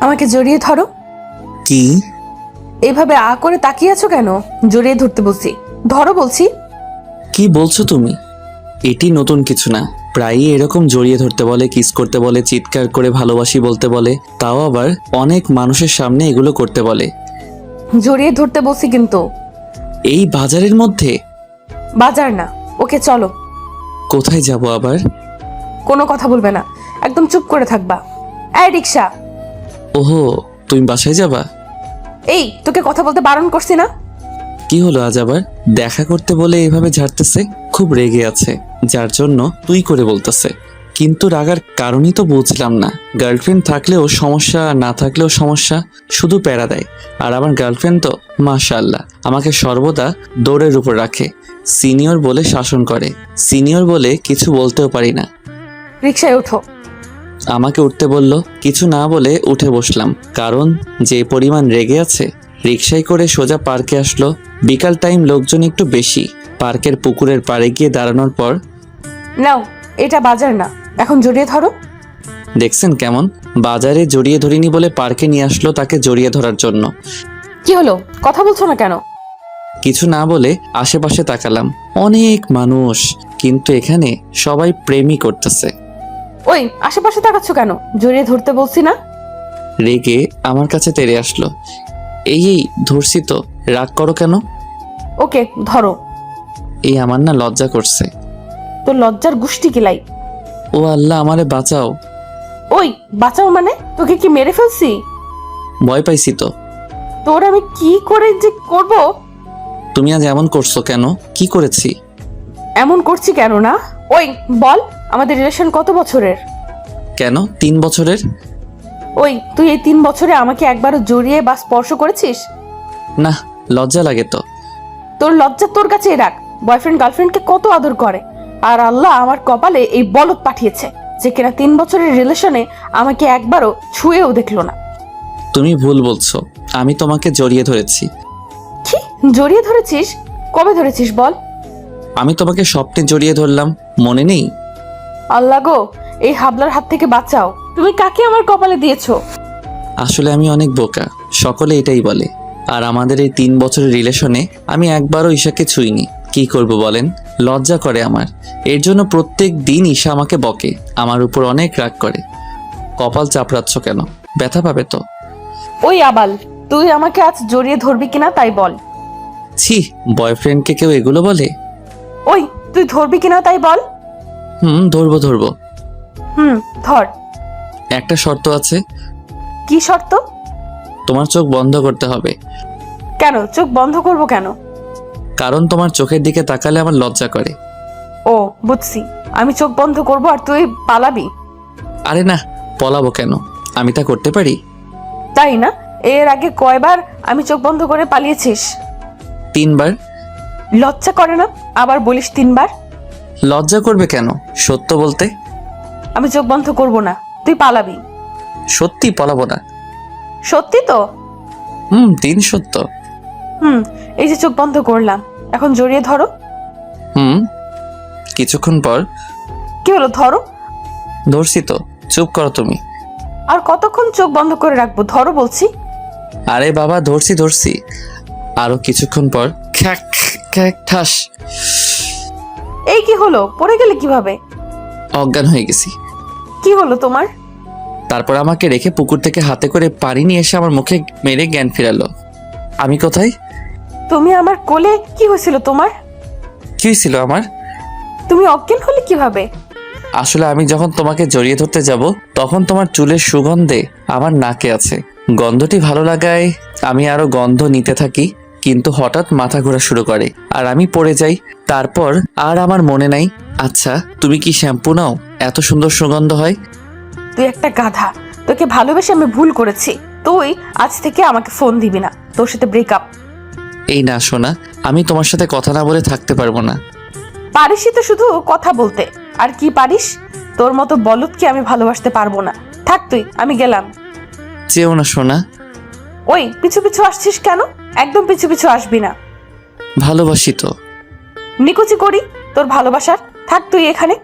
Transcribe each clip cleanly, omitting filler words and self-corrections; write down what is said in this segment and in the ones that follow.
আমাকে জড়িয়ে ধরো। কি? এইভাবে আ করে তাকিয়ে আছো কেন? জড়িয়ে ধরতে বলছি, ধরো বলছি। কি বলছো তুমি? এটি নতুন কিছু না, প্রায়ই এরকম জড়িয়ে ধরতে বলে, কিস করতে বলে, চিৎকার করে ভালোবাসি বলতে বলে, তাও আবার অনেক মানুষের সামনে এগুলো করতে বলে। জড়িয়ে ধরতে বলছি কিন্তু। এই বাজারের মধ্যে? বাজার না, ওকে চলো। কোথায় যাব আবার? কোনো কথা বলবে না, একদম চুপ করে থাকবা। এই রিক্সা। ওহো, তুমি বাসায় যাবা? এই তোকে কথা বলতে বারণ করছি না? কি হলো আজ আবার? দেখা করতে বলে এভাবে ঝাড়তেছে, খুব রেগে আছে, যার জন্য তুই করে বলতেছে। কিন্তু রাগার কারণই তো বুঝলাম না। গার্লফ্রেন্ড থাকলেও সমস্যা, না থাকলেও সমস্যা, শুধু প্যারা দেয়। আর আমার গার্লফ্রেন্ড তো মাশাআল্লাহ আমাকে সর্বদা দৌড়ের উপর রাখে। সিনিয়র বলে শাসন করে, সিনিয়র বলে কিছু বলতেও পারি না। রিক্সায় ওঠো। আমাকে উঠতে বলল, কিছু না বলে উঠে বসলাম, কারণ যে পরিমাণ রেগে আছে। রিকশায় করে সোজা পার্কে আসলো। বিকাল টাইম, লোকজন একটু বেশি। পার্কের পুকুরের পাড়ে গিয়ে দাঁড়ানোর পর, নাও, এটা বাজার না, এখন জড়িয়ে ধরো। দেখছেন কেমন? বাজারে জড়িয়ে ধরিনি বলে পার্কে নিয়ে আসলো তাকে জড়িয়ে ধরার জন্য। কি হলো, কথা বলছো না কেন? কিছু না বলে আশেপাশে তাকালাম, অনেক মানুষ, কিন্তু এখানে সবাই প্রেমই করতেছে। ওই আশেপাশে তাকাচ্ছ কেন? জড়িয়ে ধরতে বলছি না? রেগে আমার কাছে তেড়ে আসলো। এই ধরছি তো, রাগ করো কেন? ওকে ধরো। এই আমার না লজ্জা করছে। তোর লজ্জার গুষ্টি কিলাই। ও আল্লাহ, আমারে বাঁচাও। ওই বাঁচাও মানে? তোকে কি মেরে ফেলছি? ভয় পাইছি তো। তোর আমি কি করে যে করব? তুমি আজ এমন করছো কেন? কি করেছি? এমন করছি কেন না? ওই বল, আমাদের রিলেশন কত বছরের? কেন 3 বছরের? ওই তুই এই 3 বছরে আমাকে একবারও জড়িয়ে বা স্পর্শ করেছিস? না, লজ্জা লাগে তো। তোর লজ্জা তোর কাছেই রাখ। বয়ফ্রেন্ড গার্লফ্রেন্ডকে কত আদর করে, আর আল্লাহ আমার কপালে এই বলদ পাঠিয়েছে যে কিনা 3 বছরের রিলেশনে আমাকে একবারও ছুঁয়েও দেখলো না। তুমি ভুল বলছো, আমি তোমাকে জড়িয়ে ধরেছি। কি জড়িয়ে ধরেছিস? কবে ধরেছিস বল? আমি তোমাকে স্বপ্নে জড়িয়ে ধরলাম, মনে নেই? আল্লাহ গো, এই হাবলার হাত থেকে বাঁচাও। তুমি কাকে আমার কপালে দিয়েছো? আসলে আমি অনেক বোকা, সকলে এটাই বলে। আর আমাদের এই 3 বছরের রিলেশনে আমি একবারও ঈশাকে ছুঁইনি। কি করব বলেন, লজ্জা করে আমার। এর জন্য প্রত্যেক দিন ঈশা আমাকে বকে, আমার উপর অনেক রাগ করে। কপাল চাপড়াচ্ছ কেন? ব্যথা পাবে তো। ওই আবাল, তুই আমাকে আজ জড়িয়ে ধরবি কিনা তাই বল। ছি, বয়ফ্রেন্ডকে কেউ এগুলো বলে? ওই তুই ধরবি কিনা তাই বল। ধরবো ধরবো। ধর। একটা শর্ত আছে। কি শর্ত? তোমার চোখ বন্ধ করতে হবে। কেন চোখ বন্ধ করব কেন? কারণ তোমার চোখের দিকে তাকালে আমার লজ্জা করে। ও বুঝছি, আমি চোখ বন্ধ করব আর তুই পালাবি? আরে না, পলাবো কেন? আমি তা করতে পারি। তাই না? এর আগে কয়বার আমি চোখ বন্ধ করে পালিয়েছিস? 3 বার। লজ্জা করে না আবার বলিস 3 বার? লজ্জা করবে কেন, সত্য বলতে। আমি চোখ বন্ধ করব না, তুই পালাবি। সত্যি পলাবো না। সত্যি তো? 3 সত্য। এই যে চোখ বন্ধ করলাম, এখন জড়িয়ে ধরো। কিছুক্ষণ পর। কি হলো, ধরো। ধরছি তো, চুপ করো তুমি। আর কতক্ষণ চোখ বন্ধ করে রাখবো? ধরো বলছি। আরে বাবা, ধরছি ধরছি। আরো কিছুক্ষণ পর খ্যাক খ্যাক ঠাস। এই কি হলো, পড়ে গেলে কিভাবে? অজ্ঞান হয়ে গেছি। কি হলো তোমার? তারপর আমাকে রেখে পুকুর থেকে হাতে করে পানি নিয়ে এসে আমার মুখে মেরে জ্ঞান ফিরালো। আমি কোথায়? তুমি আমার কোলে। কি হয়েছিল তোমার? কি হয়েছিল আমার? তুমি অজ্ঞান হলে কিভাবে? আসলে আমি যখন তোমাকে জড়িয়ে ধরতে যাব, তখন তোমার চুলের সুগন্ধে আমার নাকে আছে। গন্ধটি ভালো লাগায় আমি আরো গন্ধ নিতে থাকি, কিন্তু হঠাৎ মাথা ঘোরা শুরু করে আর আমি পড়ে যাই। তারপর আর আমার মনে নাই। আচ্ছা, তুমি কি শ্যাম্পু নাও? এত সুন্দর সুগন্ধ হয়। তুই একটা গাধা, তোকে ভালোবেসে আমি ভুল করেছি। তুই আজ থেকে আমাকে ফোন দিবি না, তোর সাথে ব্রেকআপ। এই না শোনা, আমি তোমার সাথে কথা না বলে থাকতে পারবো না। পারিসই তো শুধু কথা বলতে, আর কি পারিস? তোর মতো বলদকে আমি ভালোবাসতে পারবো না। থাক তুই, আমি গেলাম। চেও না শোনা। ওই পিছু পিছু আসছিস কেন? একদম পিছু পিছু আসবি না। ভালোবাসি তো। নিকুচি করি তোর ভালোবাসার। থাক তুই এখানে।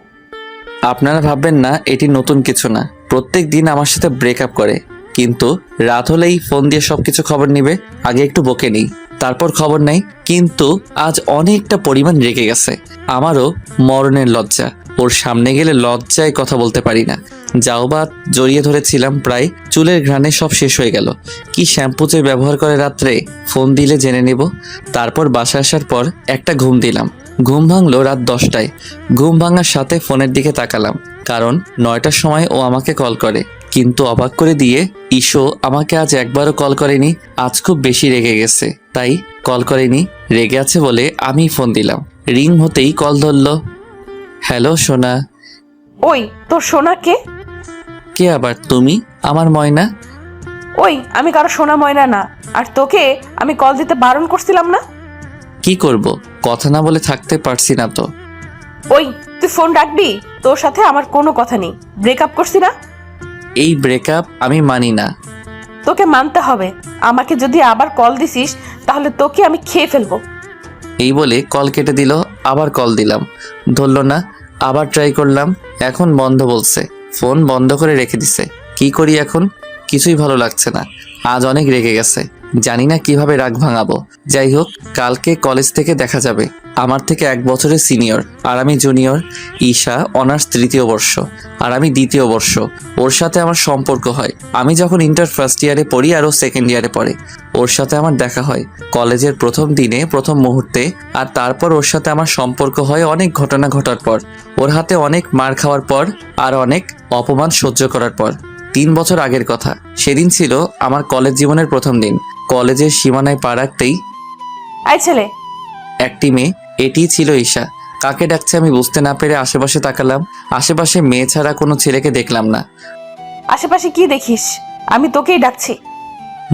আপনারা ভাববেন না এটি নতুন কিছু না, প্রত্যেক দিন আমার সাথে ব্রেকআপ করে। কিন্তু রাত হলেই ফোন দিয়ে সবকিছু খবর নিবে। আগে একটু বকে নিই, তারপর খবর নাই। কিন্তু আজ অনেকটা পরিমাণ রেগে গেছে। আমারও মরণের লজ্জা। ওর সামনে গেলে লজ্জায় কথা বলতে পারি না। যাও বা জড়িয়ে ধরেছিলাম, প্রায় চুলের ঘ্রাণে সব শেষ হয়ে গেল। কি শ্যাম্পু যে ব্যবহার করে রাত্রে, ফোন দিলে জেনে নেব। তারপর বাসা আসার পর একটা ঘুম দিলাম। ঘুম ভাঙলো রাত 10টায়। ঘুম ভাঙার সাথে ফোনের দিকে তাকালাম, কারণ 9টার সময় ও আমাকে কল করে। কিন্তু অবাক করে দিয়ে ঈশো আমাকে আজ একবারও কল করেনি। আজ খুব বেশি রেগে গেছে, তাই কল করেনি। রেগে আছে বলে আমি ফোন দিলাম। রিং হতেই কল ধরলো। হ্যালো সোনা। ওই তোর সোনা কে? কে আবার? তুমি? আমার ময়না। ওই আমি কারো সোনা ময়না না। আর তোকে আমি কল দিতে বারণ করছিলাম না? কি করব, কথা না বলে থাকতে পারছি না তো। ওই তুই ফোন রাখবি? তোর সাথে আমার কোনো কথা নেই। ব্রেকআপ করছি না? এই ব্রেকআপ আমি মানি না। তোকে মানতে হবে। আমাকে যদি আবার কল দিছিস তাহলে তোকে আমি খেয়ে ফেলবো। এই বলে কল কেটে দিল। আবার কল দিলাম, ধরলো না। আবার ট্রাই করলাম, এখন বন্ধ বলছে। ফোন বন্ধ করে রেখে দিছে। কি করি এখন? কিছুই ভালো লাগছে না। আজ অনেক রেগে গেছে, জানি না কিভাবে রাগ ভাঙাবো। যাই হোক, কালকে কলেজ থেকে দেখা যাবে। আমার থেকে 1 বছরের সিনিয়র আর আমি জুনিয়র। ঈশা অনার্স 3য় বর্ষ আর আমি 2য় বর্ষ। ওর সাথে আমার সম্পর্ক হয় আমি যখন ইন্টার ফার্স্ট ইয়ারে পড়ি আর ও সেকেন্ড ইয়ারে পড়ে। ওর সাথে আমার দেখা হয় কলেজের প্রথম দিনে, প্রথম মুহূর্তে। আর তারপর ওর সাথে আমার সম্পর্ক হয় অনেক ঘটনা ঘটার পর, ওর হাতে অনেক মার খাওয়ার পর, আর অনেক অপমান সহ্য করার পর। 3 বছর আগের কথা। সেদিন ছিল আমার কলেজ জীবনের প্রথম দিন। কলেজের সীমানায় পা রাখতেই আই ছেলে। একটি মেয়ে, এটিই ছিল ঈশা। কাকে ডাকছে আমি বুঝতে না পেরে আশেপাশে তাকালাম। আশেপাশে মেয়ে ছাড়া কোনো ছেলেকে দেখলাম না। আশেপাশে কি দেখিস? আমি তোকেই ডাকছি।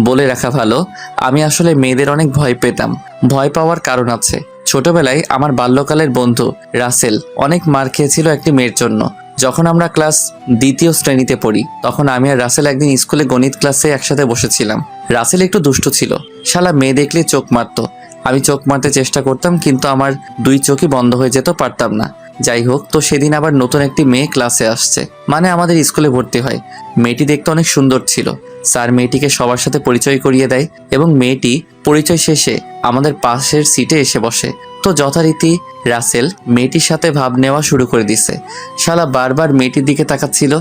বলে রাখা ভালো, আমি আসলে মেয়েদের অনেক ভয় পেতাম। ভয় পাওয়ার কারণ আছে। ছোটবেলায় আমার বাল্যকালের বন্ধু রাসেল অনেক মার খেয়েছিল একটি মেয়ের জন্য। যখন আমরা ক্লাস 2য় শ্রেণীতে পড়ি, তখন আমি আর রাসেল একদিন স্কুলে গণিত ক্লাসে একসাথে বসেছিলাম। রাসেল একটু দুষ্ট ছিল, শালা মেয়ে দেখলে চোখ মারতো। আমি চোখ মারতে চেষ্টা করতাম, কিন্তু আমার 2 চোখই বন্ধ হয়ে যেত, পারতাম না। যাই হোক, তো সেদিন আবার নতুন একটি মেয়ে ক্লাসে আসছে, মানে আমাদের স্কুলে ভর্তি হয়। মেয়েটি দেখতে অনেক সুন্দর ছিল। স্যার মেয়েটিকে সবার সাথে পরিচয় করিয়ে দেয় এবং মেয়েটি পরিচয় শেষে আমাদের পাশের সিটে এসে বসে। তো যথারীতি রাসেল মেয়েটির সাথে ভাব নেওয়া শুরু করে দিছে। শালা বারবার মেয়েটির দিকে তাকাচ্ছিল,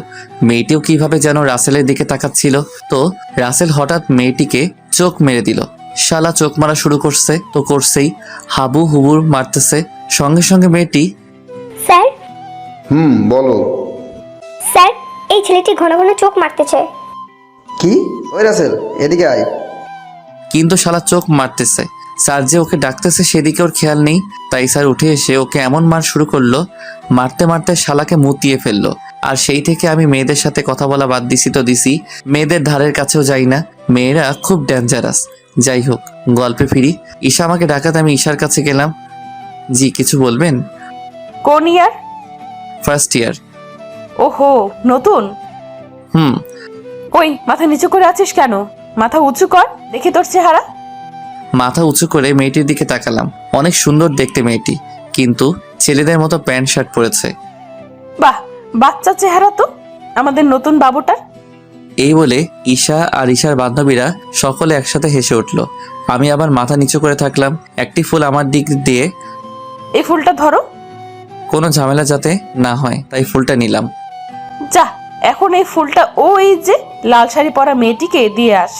মেয়েটিও কিভাবে যেন রাসেলের দিকে তাকাচ্ছিল। তো রাসেল হঠাৎ মেয়েটিকে চোখ মেরে দিল। শালা চোখ মারা শুরু করছে তো করছেই, হাবু হুবুর মারতেছে। সঙ্গে সঙ্গে মেয়েটি, স্যার, বলো। স্যার, এই ছেলেটি ঘন ঘন চোখ মারতেছে। কি? ওই রাসেল, এদিকে আয়। কিন্তু শালা চোখ মারতেছে। স্যার যে ওকে ডাকতেছে সেদিকে ওর খেয়াল নেই, তাই স্যার উঠে এসে ওকে এমন মার শুরু করলো, মারতে মারতে শালাকে মুতিয়ে ফেললো। আর সেই থেকে আমি মেয়েদের সাথে কথা বলা বাদ দিছি তো দিছি, মেয়েদের ধারের কাছেও যাই না। মেয়েরা খুব ডেঞ্জারাস। যাই হোক, গল্পে ফিরি। ঈশা আমাকে ডাকাতে আমি ঈশার কাছে গেলাম। জি, কিছু বলবেন? কোন ইয়ার? ফার্স্ট ইয়ার। ওহো, নতুন। হুম। ওই মাথা নিচু করে আছিস কেন? মাথা উঁচু কর, দেখি তোর চেহারা। মাথা উঁচু করে মেয়েটির দিকে তাকালাম। অনেক সুন্দর দেখতে মেয়েটি, কিন্তু ছেলেদের মতো প্যান্ট শার্ট পরেছে। বাহ, বাচ্চা চেহারা তো আমাদের নতুন বাবুটার। এই বলে ঈশা আর ঈশার বান্ধবীরা সকলে একসাথে হেসে উঠল। আমি আবার মাথা নিচু করে থাকলাম। একটি ফুল আমার দিক দিয়ে, এই ফুলটা ধরো। কোনো ঝামেলা যাতে না হয় তাই ফুলটা নিলাম। যা, এখন এই ফুলটা ওই যে লাল শাড়ি পরা মেয়েটিকে দিয়ে আস।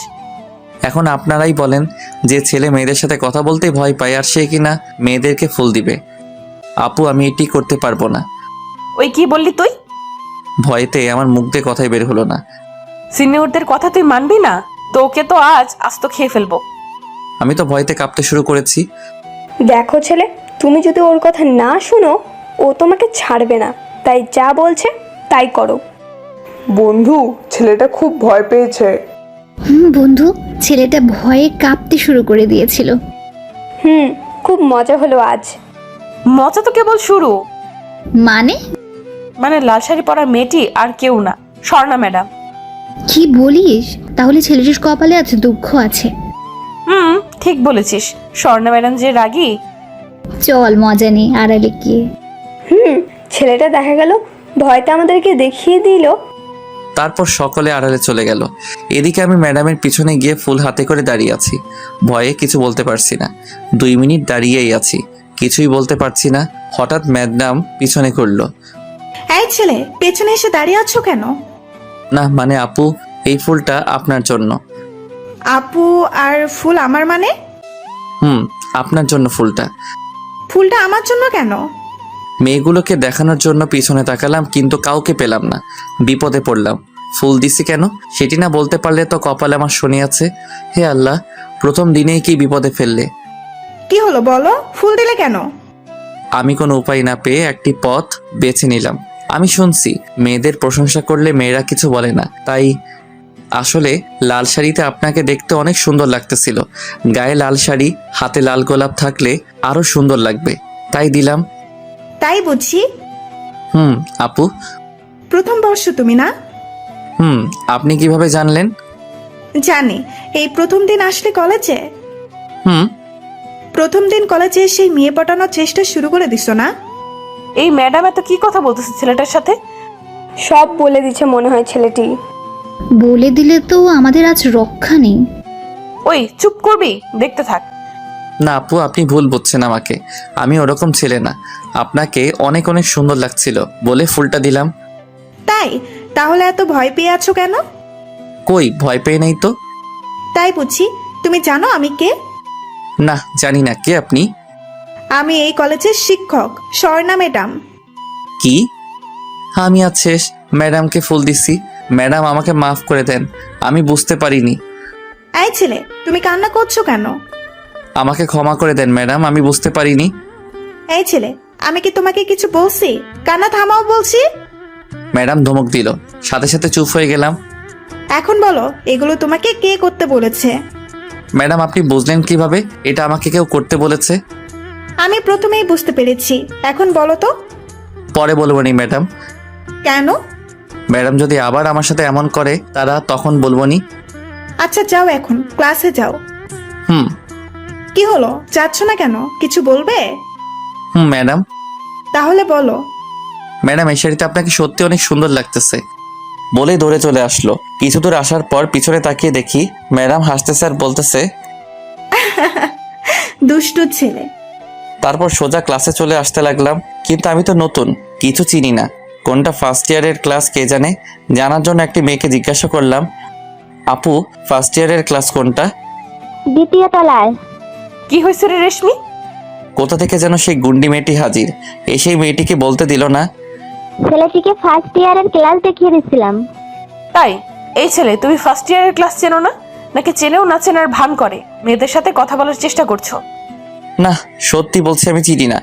এখন আপনারাই বলেন, যে ছেলে মেয়েদের সাথে কথা বলতে ভয় পায় আর সে কিনা মেয়েদেরকে ফুল দিবে। আপু, আমি এটি করতে পারবো না। ওই কি বললি তুই? ভয়েতে আমার মুখ দিয়ে কথাই বের হলো না। সিনিয়রদের কথা তুই মানবি না? তোকে তো আজ আস্ত খেয়ে ফেলবো। আমি তো ভয়তে কাঁপতে শুরু করেছি। দেখো ছেলে, তুমি যদি ওর কথা না শুনো, ও তোমাকে ছাড়বে না। তাই যা বলছে তাই করো। বন্ধু, ছেলেটা খুব ভয় পেয়েছে। বন্ধু, ছেলেটা ভয়ে কাঁপতে শুরু করে দিয়েছিল। খুব মজা হলো আজ। মজা তো কেবল শুরু। মানে লাল শাড়ি পরা মেয়েটি আর কেউ না, স্বর্ণা ম্যাডাম। কি বলিস? তাহলে ছেলেটির কপালে আছে দুঃখ আছে। ঠিক বলেছিস। স্বর্ণা ম্যাডাম যে রাগী। চল মজা নেই আড়ালে গিয়ে। ছেলেটা দেখা গেল ভয়টা আমাদেরকে দেখিয়ে দিল। তারপর সকলে আড়ালে চলে গেল। এদিকে আমি ম্যাডামের পিছনে গিয়ে ফুল হাতে করে দাঁড়িয়ে আছি। ভয়ে কিছু বলতে পারছি না। 2 মিনিট দাঁড়িয়েই আছি, কিছুই বলতে পারছি না। হঠাৎ ম্যাডাম পিছনে করলো। এই ছেলে, পেছনে এসে দাঁড়িয়ে আছো কেন? না মানে আপু, এই ফুলটা আপনার জন্য। আপু আর ফুল আমার মানে? আপনার জন্য ফুলটা। ফুলটা আমার জন্য কেন? মেয়েগুলোকে দেখানোর জন্য পিছনে তাকালাম, কিন্তু কাউকে পেলাম না। বিপদে পড়লাম। ফুল দিছি কেন সেটি না বলতে পারলে তো কপালে আমার শনি আছে। হে আল্লাহ, প্রথম দিনেই কি বিপদে ফেললে। কি হলো বলো, ফুল দিলে কেন? আমি কোনো উপায় না পেয়ে একটি পথ বেছে নিলাম। আমি শুনছি মেয়েদের প্রশংসা করলে মেয়েরা কিছু বলে না, তাই আসলে লাল শাড়িতে আপনাকে দেখতে অনেক সুন্দর লাগতেছিল। গায়ে লাল শাড়ি, হাতে লাল গোলাপ থাকলে আরো সুন্দর লাগবে, তাই দিলাম। তাই বুঝি। আপু। প্রথম বর্ষ তুমি না? আপনি কিভাবে জানলেন? জানি, এই প্রথম দিন আসলে কলেজে। হুম। প্রথম দিন কলেজে সেই মেয়ে পটানোর চেষ্টা শুরু করে দিছো না? এই ম্যাডাম এত কি কথা বলতেছে ছেলেটার সাথে? সব বলে দিচ্ছে মনে হয় ছেলেটি। বলে দিলে তো আমাদের আজ রক্ষা নেই। ওই চুপ করবি, দেখতে থাক। না আপু, আপনি ভুল বুঝছেন আমাকে। আমি ওরকম ছেলে না। আপনাকে অনেক অনেক সুন্দর লাগছিল বলে ফুলটা দিলাম। তাই? তাহলে এত ভয় পেয়ে আছো কেন? কই, ভয় পেয়ে নেই তো। তাই বুঝি। তুমি জানো আমি কে? না জানি না, কে আপনি? আমি এই কলেজের শিক্ষক, স্বর্ণা ম্যাডাম। কি? আমি আজ শেষ। ম্যাডামকে ফুল দিছি। ম্যাডাম আমাকে মাফ করে দেন, আমি বুঝতে পারিনি। এই ছেলে, তুমি কান্না করছো কেন? আমাকে ক্ষমা করে দেন ম্যাডাম, আমি বুঝতে পারিনি। এই ছেলে, আমি কি তোমাকে কিছু বলছি? কান্না থামাও বলছি। ম্যাডাম ধমক দিল, সাথে সাথে চুপ হয়ে গেলাম। এখন বলো, এগুলো তোমাকে কে করতে বলেছে? ম্যাডাম আপনি বুঝলেন কিভাবে এটা আমাকে কেউ করতে বলেছে? আমি প্রথমেই বুঝতে পেরেছি, এখন বলো তো। পরে বলবো নি ম্যাডাম। কেন? ম্যাডাম যদি আবার আমার সাথে এমন করে তারা তখন বলবো নি। আচ্ছা যাও, এখন ক্লাসে যাও। হুম। কি হলো, যাচ্ছ না কেন? কিছু বলবে? ম্যাডাম। তাহলে বলো। ম্যাডাম এই শাড়িতে আপনাকে সত্যি অনেক সুন্দর লাগতেছে বলে দৌড়ে চলে আসলো। কিছু দূর আসার পর পিছনে তাকিয়ে দেখি ম্যাডাম হাসতেছে আর বলতেছে, দুষ্টু ছেলে। তারপর সোজা ক্লাসে চলে আসতে লাগলাম। কিন্তু আমি তো নতুন, কিছু চিনি না। কোনটা ফার্স্ট ইয়ারের ক্লাস কে জানে। জানার জন্য একটি মেয়েকে জিজ্ঞাসা করলাম, আপু ফার্স্ট ইয়ারের ক্লাস কোনটা? দ্বিতীয় তলায়। কি হয়েছে রে রেশমি? কোথা থেকে যেন সেই গুন্ডি মেয়েটি হাজির। সেই মেয়েটিকে বলতে দিল না। ছেলেটিকে ফার্স্ট ইয়ারের ক্লাস দেখিয়ে দিচ্ছিলাম। তাই? এই ছেলে, তুমি ফার্স্ট ইয়ারের ক্লাস চেনো না, নাকি চেনেও না চেনার ভান করে মেয়েদের সাথে কথা বলার চেষ্টা করছো? না সত্যি বলছি, আমি চিনি না।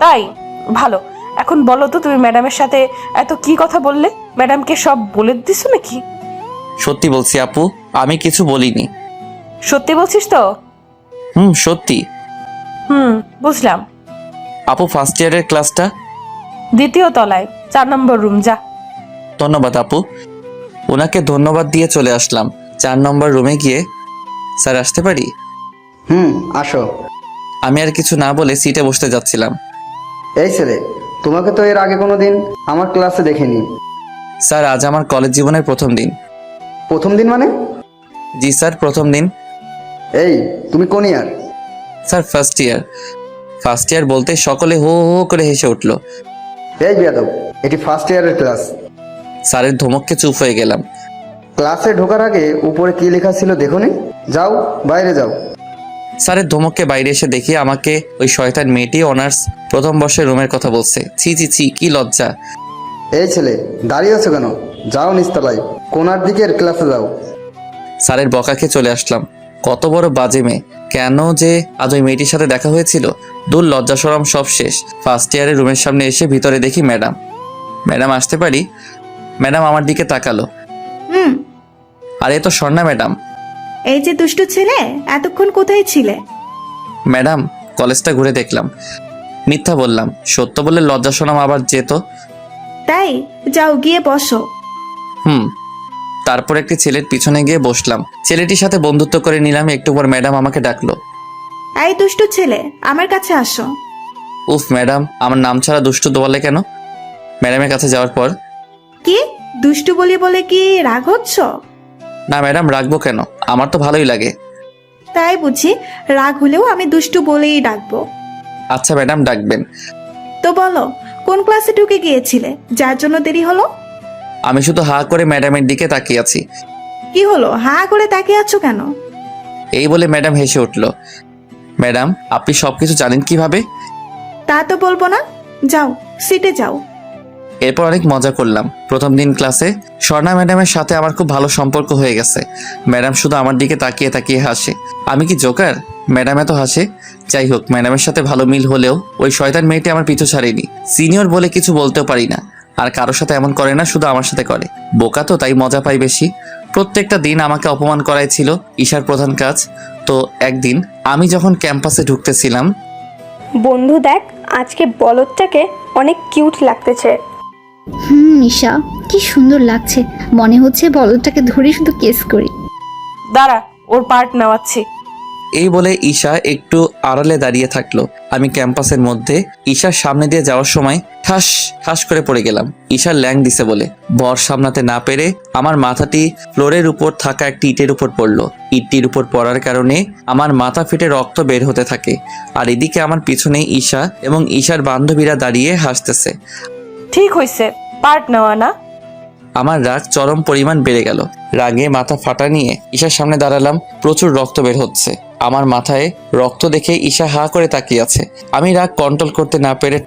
তাই ভালো। এখন বলো তো, তুমি ম্যাডামের সাথে এত কি কথা বললে? ম্যাডামকে সব বলে দিছো নাকি? সত্যি বলছি আপু, আমি কিছু বলিনি। সত্যি বলছিস তো? সত্যি। বুঝলাম। আপু ফার্স্ট ইয়ারের ক্লাসটা? দ্বিতীয় তলায়, 4 নম্বর রুম। যা। ধন্যবাদ আপু। ওনাকে ধন্যবাদ দিয়ে চলে আসলাম। 4 নম্বর রুমে গিয়ে, স্যার আসতে পারি? আসো। আমি আর কিছু না বলে সিটে বসতে যাচ্ছিলাম। এই ছেলে, তোমাকে তো এর আগে কোনো দিন আমার ক্লাসে দেখিনি। স্যার আজ আমার কলেজ জীবনের প্রথম দিন। প্রথম দিন মানে? জি স্যার, প্রথম দিন। এই তুমি কোন year? Sir first year. First year বলতে সকলে হো হো করে হেসে উঠল। এই বেয়াদব, এটি ফার্স্ট ইয়ারের ক্লাস। স্যারের ধমককে চুপ হয়ে গেলাম। ক্লাসে ঢোকার আগে উপরে কি লেখা ছিল দেখোনি? যাও, বাইরে যাও। স্যারের ধমককে বাইরে এসে দেখি আমাকে ওই শয়তান মেয়েটি অনার্স প্রথম বর্ষের রুমের কথা বলছে। ছি ছি ছি, কি লজ্জা। এই ছেলে, দাঁড়িয়ে আছো কেন? যাও নিচতলায়, কোনার দিকের ক্লাসে যাও। স্যারের বকা খেয়ে চলে আসলাম। কত বড় বাজে মেয়ে! কেন যে আজ ওই মেয়েটির সাথে দেখা হয়েছিল। দূর, লজ্জা শরম সব শেষ। ফার্স্ট ইয়ারের রুমের সামনে এসে ভিতরে দেখি ম্যাডাম। ম্যাডাম আসতে পারি? ম্যাডাম আমার দিকে তাকালো। আরে তো স্বর্ণা ম্যাডাম। এই যে দুষ্টু ছেলে, এতক্ষণ কোথায় ছিলে? ম্যাডাম কলেজটা ঘুরে দেখলাম। মিথ্যা বললাম, সত্য বললে লজ্জা শরম আবার যেত। তাই? যাও গিয়ে বসো। তারপর একটি ছেলের পিছনে গিয়ে বসলাম। ছেলেটির সাথে বন্ধুত্ব করে নিলাম। একটু পর ম্যাডাম আমাকে ডাকলো। এই দুষ্টু ছেলে, আমার কাছে আসো। উফ ম্যাডাম, আমার নাম ছাড়া দুষ্টু বলে কেন? ম্যাডামের কাছে যাওয়ার পর, কি দুষ্টু বলি বলে কি রাগ হচ্ছ? না ম্যাডাম, রাখবো কেন? আমার তো ভালোই লাগে। তাই বুঝি? রাগ হলেও আমি দুষ্টু বলেই ডাকবো। আচ্ছা ম্যাডাম, ডাকবেন। তো বলো, কোন ক্লাসে ঢুকে গিয়েছিলে যার জন্য দেরি হলো? আমি শুধু হা করে ম্যাডামের দিকে তাকিয়ে আছি। কি হলো, হা করে তাকিয়ে আছো কেন? এই বলে ম্যাডাম হেসে উঠল। ম্যাডাম, আপনি সবকিছু জানেন কিভাবে? তা তো বলবো না। যাও, সিটে যাও। এরপর অনেক মজা করলাম। প্রথম দিন ক্লাসে স্বর্ণা ম্যাডামের সাথে আমার খুব ভালো সম্পর্ক হয়ে গেছে। ম্যাডাম শুধু আমার দিকে তাকিয়ে তাকিয়ে হাসে। আমি কি জোকার? ম্যাডাম এত হাসে। যাই হোক, ম্যাডামের সাথে ভালো মিল হলেও ওই শয়তান মেয়েটি আমার পিছু ছাড়েনি। সিনিয়র বলে কিছু বলতেও পারি না, আর কারোর সাথে এমন করে না, শুধু আমার সাথে করে। বোকা তো, তাই মজা পাই বেশি। প্রত্যেকটা দিন আমাকে অপমান করাই ছিল ঈশার প্রধান কাজ। তো একদিন আমি যখন ক্যাম্পাসে ঢুকতেছিলাম, বন্ধু দেখ, আজকে বলদটাকে অনেক কিউট লাগতেছে। ঈশা, কি সুন্দর লাগছে। মনে হচ্ছে বলদটাকে ধরে শুধু কেস করি। দাঁড়া, ওর পার্ট নেওয়াচ্ছি। এই বলে ঈশা একটু আড়ালে দাঁড়িয়ে থাকলো। আমি ক্যাম্পাসের মধ্যে ঈশার সামনে দিয়ে যাওয়ার সময় ঠাস ঠাস করে পড়ে গেলাম। ঈশার ল্যাং দিছে বলে ভর সামলাতে না পেরে আমার মাথাটি ফ্লোরের উপর থাকা একটি ইটের উপর পড়লো। ইটটির উপর পড়ার কারণে আমার মাথা ফেটে রক্ত বের হতে থাকে। আর এদিকে আমার পিছনে ঈশা এবং ঈশার বান্ধবীরা দাঁড়িয়ে হাসতেছে। ঠিক হয়েছে, পার্ট নেওয়া না। আমার রাগ চরম পরিমাণ বেড়ে গেল। রাগে মাথা ফাটা নিয়ে ঈশার সামনে দাঁড়ালাম। প্রচুর রক্ত বের হচ্ছে। আমার মাথায় রক্ত দেখে ঈশা হা করে তাকিয়ে আছে। আমি রাগ কন্ট্রোল করতে না পেরে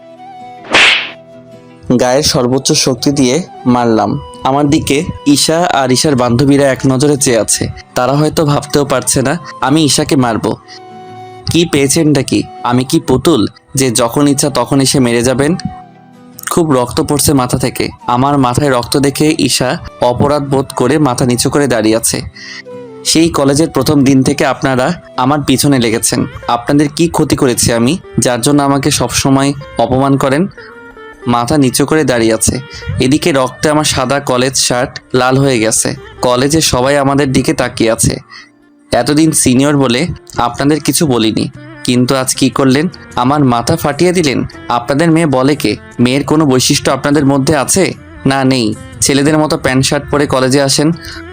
গায়ের সর্বোচ্চ শক্তি দিয়ে মারলাম। আমার দিকে ঈশা আর ঈশার বান্ধবীরা এক নজরে চেয়ে আছে। তারা হয়তো ভাবতেও পারছে না আমি ঈশাকে মারবো। কি পেয়েছেনটা কি? আমি কি পুতুল যে যখন ইচ্ছা তখন এসে মেরে যাবেন? খুব রক্ত পড়ছে মাথা থেকে। আমার মাথায় রক্ত দেখে ঈশা অপরাধ বোধ করে মাথা নিচু করে দাঁড়িয়ে আছে। সেই কলেজের প্রথম দিন থেকে আপনারা আমার পিছনে লেগেছেন। আপনাদের কি ক্ষতি করেছি আমি, যার জন্য আমাকে সবসময় অপমান করেন? মাথা নিচু করে দাঁড়িয়ে আছে। এদিকে রক্তে আমার সাদা কলেজ শার্ট লাল হয়ে গেছে। কলেজে সবাই আমাদের দিকে তাকিয়ে আছে। এতদিন সিনিয়র বলে আপনাদের কিছু বলিনি, কিন্তু আজ কি করলেন? আমার মাথা ফাটিয়ে দিলেন। আপনাদের মেয়ে বলে কে? মেয়ের কোনো বৈশিষ্ট্য আপনাদের মধ্যে আছে? না, নেই। ছেলেদের মতো প্যান্ট শার্ট পরে কলেজে আসেন,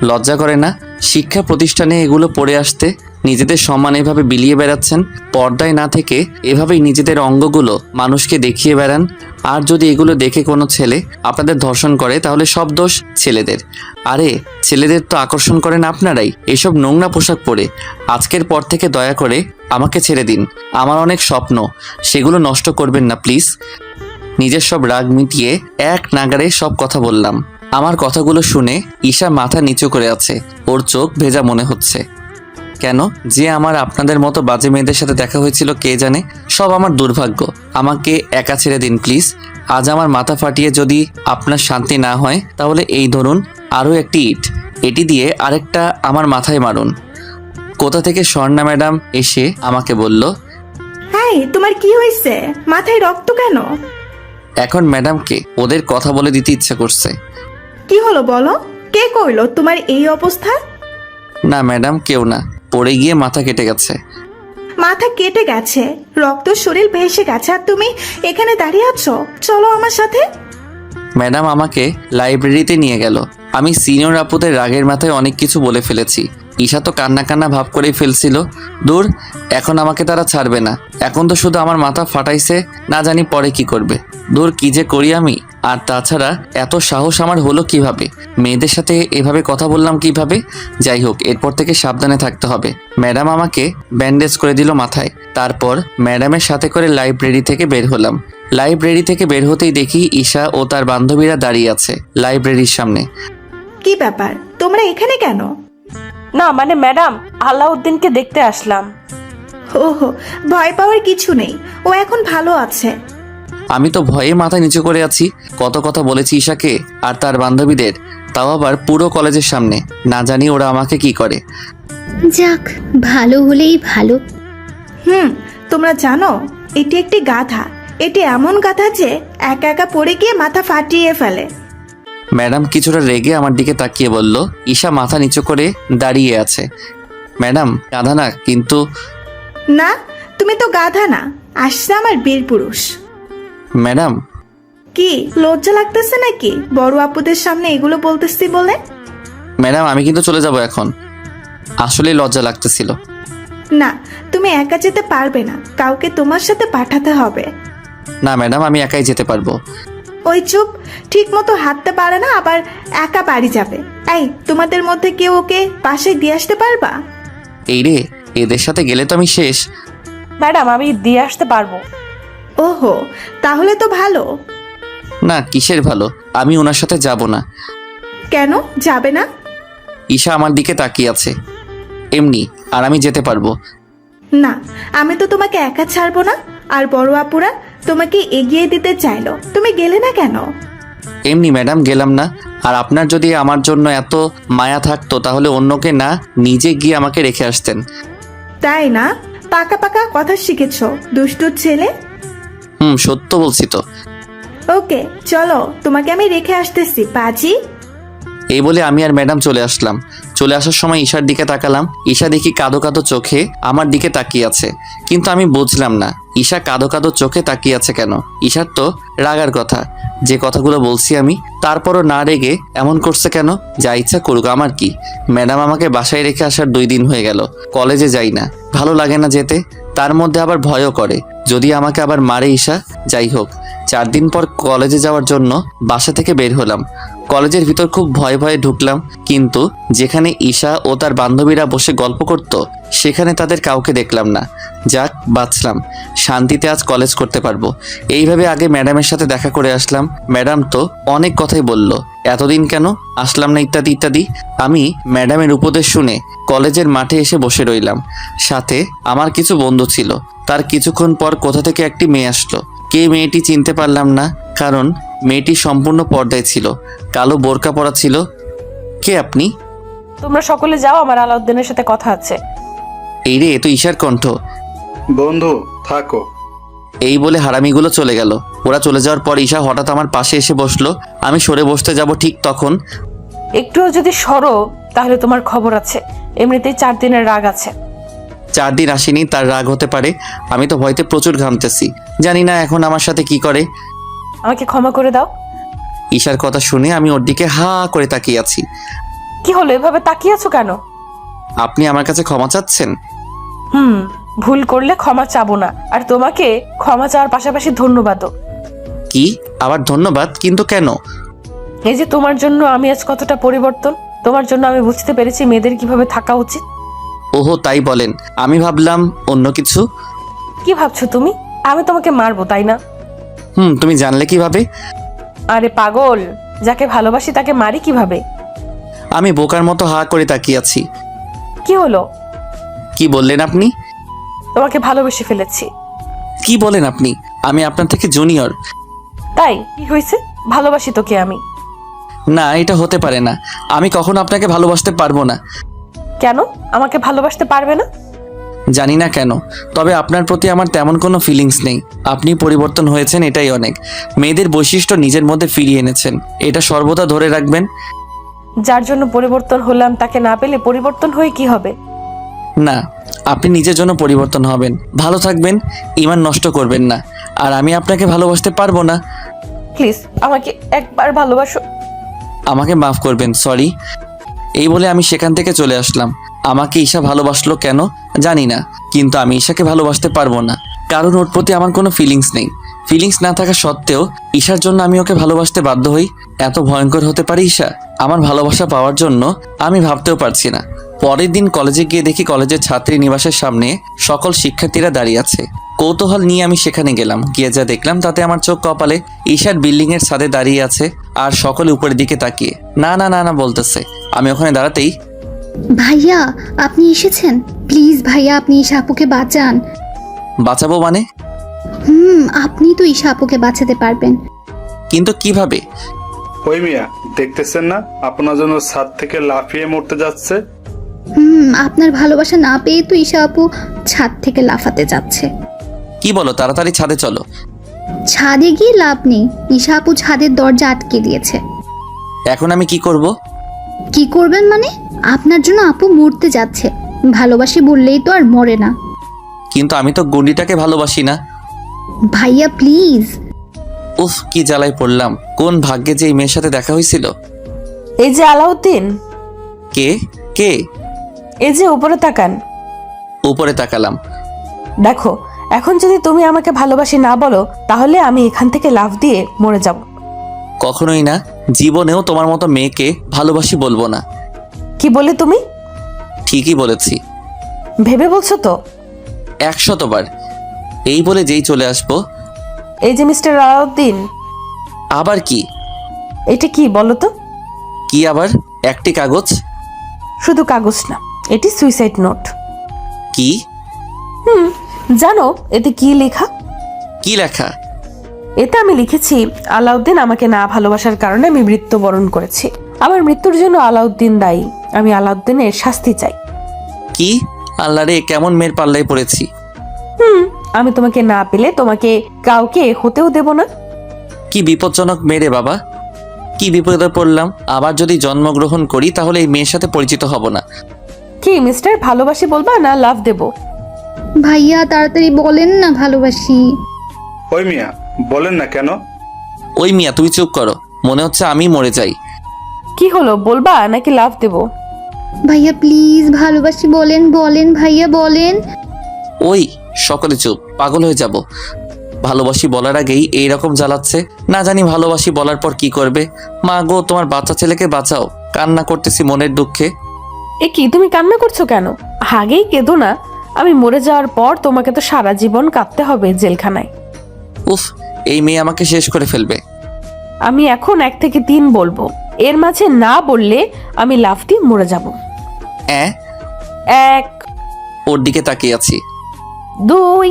লজ্জা করে না? শিক্ষা প্রতিষ্ঠানে এগুলো পরে আসতে নিজেদের সম্মান এভাবে বিলিয়ে বেড়াচ্ছেন। পর্দায় না থেকে এভাবেই নিজেদের অঙ্গগুলো মানুষকে দেখিয়ে বেড়ান। আর যদি এগুলো দেখে কোনো ছেলে আপনাদের ধর্ষণ করে, তাহলে সব দোষ ছেলেদের। আরে ছেলেদের তো আকর্ষণ করেন আপনারাই এসব নোংরা পোশাক পরে। আজকের পর থেকে দয়া করে আমাকে ছেড়ে দিন। আমার অনেক স্বপ্ন, সেগুলো নষ্ট করবেন না প্লিজ। নিজের সব রাগ মিটিয়ে এক নাগারে সব কথা বললাম। আমার কথাগুলো শুনে ঈশা মাথা নিচু করে আছে। ওর চোখ ভেজা মনে হচ্ছে। কেন যে আমার আপনাদের মতো বাজে মেয়েদের সাথে দেখা হয়েছিল কে জানে। সব আমার দুর্ভাগ্য। আমাকে একা ছেড়ে দিন প্লিজ। আজ আমার মাথা ফাটিয়ে যদি আপনার শান্তি না হয়, তাহলে এই ধরুন আরও একটি ইট, এটি দিয়ে আরেকটা আমার মাথায় মারুন। কোথা থেকে স্বর্ণা ম্যাডাম এসে আমাকে বলল, হাই, তোমার কি হয়েছে? মাথায় রক্ত কেন? এখন ম্যাডামকে ওদের কথা বলে দিতে ইচ্ছা করছে। কি হলো বলো, কে কইলো তোমার এই অবস্থা? না ম্যাডাম, কেউ না, পড়ে গিয়ে মাথা কেটে গেছে। মাথা কেটে গেছে, রক্ত শরীর ভেসে গেছে, আর তুমি এখানে দাঁড়িয়ে আছো? চলো আমার সাথে। ম্যাডাম আমাকে লাইব্রেরিতে নিয়ে গেল। আমি সিনিয়র আপুদের রাগের মাথায় অনেক কিছু বলে ফেলেছি। ঈশা তো কান্না কান্না ভাব করেই ফেলছিল। দূর, এখন আমাকে তারা ছাড়বে না। এখন তো শুধু আমার মাথা ফাটাইছে, না জানি পরে কি করবে। দূর, কি যে করি আমি। আর তাছাড়া এত সাহস আমার হলো কিভাবে? মেয়েদের সাথে এভাবে কথা বললাম কিভাবে? যাই হোক, এরপর থেকে সাবধানে থাকতে হবে। ম্যাডাম আমাকে ব্যান্ডেজ করে দিল মাথায়। তারপর ম্যাডামের সাথে করে লাইব্রেরি থেকে বের হলাম। লাইব্রেরি থেকে বের হতেই দেখি ঈশা ও তার বান্ধবীরা দাঁড়িয়ে আছে লাইব্রেরির সামনে। কি ব্যাপার, তোমরা এখানে কেন? না মানে ম্যাডাম, আলাউদ্দিনকে দেখতে আসলাম। ওহো, ভয় পাওয়ার কিছু নেই, ও এখন ভালো আছে। আমি তো ভয়ে মাথা নিচু করে আছি। কত কথা বলেছি ঈশাকে আর তার বান্ধবীদের, তাও আবার পুরো কলেজের সামনে। না জানি ওরা আমাকে কি করে। যাক, ভালো হলেই ভালো। তোমরা জানো এটি একটি গাধা। এটি এমন গাধা যে একা একা পড়ে গিয়ে মাথা ফাটিয়ে ফেলে। ম্যাডাম কিছুটা রেগে আমার দিকে তাকিয়ে বলল। ঈশা মাথা নিচু করে দাঁড়িয়ে আছে। ম্যাডাম গাধা না, কিন্তু না, তুমি তো গাধা না, আসছে আমার বীর পুরুষ। ম্যাডাম কি লজ্জা লাগতেছে নাকি বড় আপুদের সামনে এগুলো বলতেছি বলে? ম্যাডাম আমি কিন্তু চলে যাব এখন, আসলে লজ্জা লাগতেছিল। না, তুমি একা যেতে পারবে না, কাউকে তোমার সাথে পাঠাতে হবে। না ম্যাডাম আমি একাই যেতে পারবো। ওই চুপ, ঠিক মতো হাঁটতে পারে না আবার একা বাড়ি যাবে। এই তোমাদের মধ্যে কেউ ওকে বাসায় দিয়ে আসতে পারবা? এই রে, এদের সাথে গেলে তো আমি শেষ। ম্যাডাম আমি দিয়ে আসতে পারবো। ওহো, তাহলে তো ভালো। না কিসের ভালো, আমি ওনার সাথে যাব না। কেন যাবে না? ঈশা আমার দিকে তাকিয়ে আছে এমনি, আর আমি যেতে পারবো না, আমি তো তোমাকে একা ছাড়বো না। আর বড় আপুরা তোমাকে এগিয়ে দিতে চাইলো, তুমি গেলে না কেন? এমনি ম্যাডাম গেলাম না। আর আপনার যদি আমার জন্য এত মায়া থাকতো তাহলে অন্যকে না নিজে গিয়ে আমাকে রেখে আসতেন। তাই না? পাকা পাকা কথা শিখেছো দুষ্টুর ছেলে। সত্য বলছি তো। ওকে চলো, তোমাকে আমি রেখে আসতেছি পাজি। এই বলে আমি আর ম্যাডাম চলে আসলাম। চলে আসার সময় ঈশার দিকে তাকালাম। ঈশা দেখি কাঁদো কাঁদো চোখে আমার দিকে তাকিয়ে আছে, কিন্তু আমি বুঝলাম না ঈশা কাঁদো কাঁদো চোখে তাকিয়ে আছে কেন। ঈশার তো রাগার কথা, যে কথাগুলো বলছি আমি, তারপরও না রেগে এমন করছে কেন? যা ইচ্ছা করুক, আমার কি। ম্যাডাম আমাকে বাসায় রেখে আসার 2 দিন হয়ে গেল, কলেজে যাই না, ভালো লাগে না যেতে, তার মধ্যে আবার ভয়ও করে যদি আমাকে আবার মারে ঈশা। যাই হোক, 4 দিন পর কলেজে যাওয়ার জন্য বাসা থেকে বের হলাম। কলেজের ভিতর খুব ভয়ে ভয়ে ঢুকলাম, কিন্তু যেখানে ঈশা ও তার বান্ধবীরা বসে গল্প করত সেখানে তাদের কাউকে দেখলাম না। যাক বাঁচলাম, শান্তিতে আজ কলেজ করতে পারবো। এইভাবে আগে ম্যাডামের সাথে দেখা করে আসলাম। ম্যাডাম তো অনেক কথাই বলল, এতদিন কেন আসলাম না ইত্যাদি ইত্যাদি। আমি ম্যাডামের উপদেশ শুনে কলেজের মাঠে এসে বসে রইলাম। সাথে আমার কিছু বন্ধু ছিল। তার কিছুক্ষণ পর কোথা থেকে একটি মেয়ে আসলো। কে মেয়েটি চিনতে পারলাম না, কারণ মেয়েটি সম্পূর্ণ পর্দায় ছিল, কালো বোরকা পরা ছিল। কে আপনি? তোমরা সকলে যাও, আমার আলাউদ্দিনের সাথে কথা আছে। এই রে, এ তো ঈশার কণ্ঠ। বন্ধু থাকো। এই বলে হারামিগুলো চলে গেল। ওরা চলে যাওয়ার পর ঈশা হঠাৎ আমার পাশে এসে বসলো। আমি সরে বসতে যাব ঠিক তখন একটুও যদি সরো তাহলে তোমার খবর আছে। এমনিতেই 4 দিনের রাগ আছে। 4 দিন আসেনি তার রাগ হতে পারে, আমি তো ভয়তে প্রচুর ঘামতেছি। জানি না এখন আমার সাথে কি করে। আমাকে ক্ষমা করে দাও। ঈশার কথা শুনে আমি ওর দিকে হা করে তাকিয়ে আছি। কি হলো, এভাবে তাকিয়ে আছো কেন? আপনি আমার কাছে ক্ষমা চাচ্ছেন? ভুল করলে ক্ষমা চাবো না, আর তোমাকে ক্ষমা চাওয়ার পাশাপাশি ধন্যবাদও। কি আবার ধন্যবাদ? কিন্তু কেন? এই যে তোমার জন্য আমি আজ কতটা পরিবর্তন, তোমার জন্য আমি বুঝতে পেরেছি মেয়েদের কিভাবে থাকা উচিত। ওহো তাই বলেন, আমি ভাবলাম অন্য কিছু। কি ভাবছো তুমি? আমি তোমাকে মারবো তাই না? তুমি জানলে কিভাবে? আরে পাগল, যাকে ভালোবাসি তাকে মারি কিভাবে? আমি বোকার মতো হা করে তাকিয়ে আছি। কি হলো? কি বললেন আপনি? তোমাকে ভালোবেসে ফেলেছি। কি বলেন আপনি? আমি আপনার থেকে জুনিয়র। তাই কি হয়েছে? ভালোবাসি তোকে আমি। না এটা হতে পারে না, আমি কখনো আপনাকে ভালোবাসতে পারবো না। কেন আমাকে ভালোবাসতে পারবে না? জানি না কেন, তবে আপনার প্রতি আমার তেমন কোনো ফিলিংস নেই। আপনি পরিবর্তন হয়েছেন এটাই অনেক। মেয়েদের বৈশিষ্ট্য নিজের মধ্যে ফিরিয়ে এনেছেন, এটা সর্বদা ধরে রাখবেন। যার জন্য পরিবর্তন হলাম তাকে না পেলে পরিবর্তন হয়ে কি হবে? না, আপনি নিজের জন্য পরিবর্তন হবেন, ভালো থাকবেন, ঈমান নষ্ট করবেন না। আর আমি আপনাকে ভালোবাসতে পারবো না। প্লিজ আমাকে একবার ভালোবাসো। আমাকে মাফ করবেন, সরি। এই বলে আমি সেখান থেকে চলে আসলাম। আমাকে ঈশা ভালোবাসলো কেন জানি না, কিন্তু আমি ঈশাকে ভালোবাসতে পারবো না, কারণ ওর প্রতি আমার কোনো ফিলিংস নেই। ফিলিংস না থাকা সত্ত্বেও ঈশার জন্য আমি ওকে ভালোবাসতে বাধ্য হই। এত ভয়ঙ্কর হতে পারে ঈশা? আমার ভালোবাসা পাওয়ার জন্য আমি ভাবতেও পারছি না। পরের দিন কলেজে গিয়ে দেখি কলেজের ছাত্রী নিবাসের সামনে সকল শিক্ষার্থীরা দাঁড়িয়ে আছে। কৌতূহল নিয়ে আমি সেখানে গেলাম। গিয়ে যা দেখলাম তাতে আমার চোখ কপালে। ঈশার বিল্ডিং এর ছাদে দাঁড়িয়ে আছে আর সকলে উপরের দিকে তাকিয়ে না না না না বলতেছে। আমি ওখানে দাঁড়াতেই, ভাইয়া আপনি এসেছেন, প্লিজ ভাইয়া আপনি ঈশা আপুকে বাঁচান। বাঁচাবো মানে? আপনি তো ঈশা আপুকে বাঁচাতে পারবেন। কিন্তু কিভাবে? ওই মিয়া দেখতেছেন না আপনার জন্য ছাদ থেকে লাফিয়ে মরতে যাচ্ছে? আপনার ভালোবাসা না পেয়ে তো ঈশা আপু ছাদ থেকে লাফাতে যাচ্ছে। কি বলো, তাড়াতাড়ি ছাদে চলো। ছাদে গিয়ে লাভ নেই, ঈশা আপু ছাদের দরজা আটকে দিয়েছে। এখন আমি কি করব? কি করবেন মানে? আপনার জন্য আপু মরতে যাচ্ছে, ভালোবাসি বললেই তো আর মরে না। কিন্তু আমি তো গুন্ডিটাকে ভালোবাসি না। ভাইয়া প্লিজ। উফ, কি জ্বালায় পড়লাম। কোন ভাগ্যে যে এই মেয়ের সাথে দেখা হয়েছিল। এই যে আলাউদ্দিন, কে কে? এই যে উপরে তাকান। উপরে তাকালাম। দেখো, এখন যদি তুমি আমাকে ভালোবাসি না বলো তাহলে আমি এখান থেকে লাফ দিয়ে মরে যাব। কখনোই না, জীবনেও তোমার মতো মেয়েকে ভালোবাসি বলবো না। কি বলে তুমি? ঠিকই বলেছি, ভেবে বলছো তো? 100বার। এই বলে যেই চলে আসবো। এই যে মিস্টার আলাউদ্দিন, আবার কি? এটা কি বলো তো? কি আবার? একটি কাগজ। শুধু কাগজ না, এটি সুইসাইড নোট। কি? জানো এতে কি লেখা? কি লেখা? এতে আমি লিখেছি, আলাউদ্দিন আমাকে না ভালোবাসার কারণে আমি মৃত্যুবরণ করেছি। আমার মৃত্যুর জন্য আলাউদ্দিন দায়ী। আমি আলাউদ্দিনের শাস্তি চাই। কি? আল্লাহ রে, কেমন মেয়ের পাল্লায় পড়েছি। আমি তোমাকে না পেলে তোমাকে কাউকে হতেও দেব না। কি বিপজ্জনক মেয়ে রে বাবা, কি বিপদে পড়লাম। আবার যদি জন্মগ্রহণ করি তাহলে এই মেয়ের সাথে পরিচিত হব না। কি মিস্টার, ভালোবাসি বলবা না লাভ দেব? ভাইয়া তাড়াতাড়ি বলেন না ভালোবাসি। ওই মিয়া, বলেন না কেন? ওই মিয়া, তুমি চুপ করো। মনে হচ্ছে আমি মরে যাই। কি হলো, বলবা নাকি লাভ দেব? ভাইয়া প্লিজ ভালোবাসি বলেন, বলেন ভাইয়া বলেন। ওই, সকলে চুপ, পাগল হয়ে যাব। ভালোবাসি বলার আগেই এইরকম জ্বালাচ্ছে। না জানি ভালোবাসি বলার পর কি করবে। মা গো, তোমার বাচ্চা ছেলেকে বাঁচাও, কান্না করতেছি মনের দুঃখে। এ কি, তুমি কান্না করছো কেন? আগেই কেঁদো না। আমি মরে যাওয়ার পর তোমাকে তো সারা জীবন কাঁদতে হবে জেলখানায়। উফ, এই মেয়ে আমাকে শেষ করে ফেলবে। আমি এখন 1 থেকে 3 বলবো, এর মাঝে না বললে আমি লাফ দিয়ে মরে যাব। 1, ওর দিকে তাকিয়ে আছি। 2,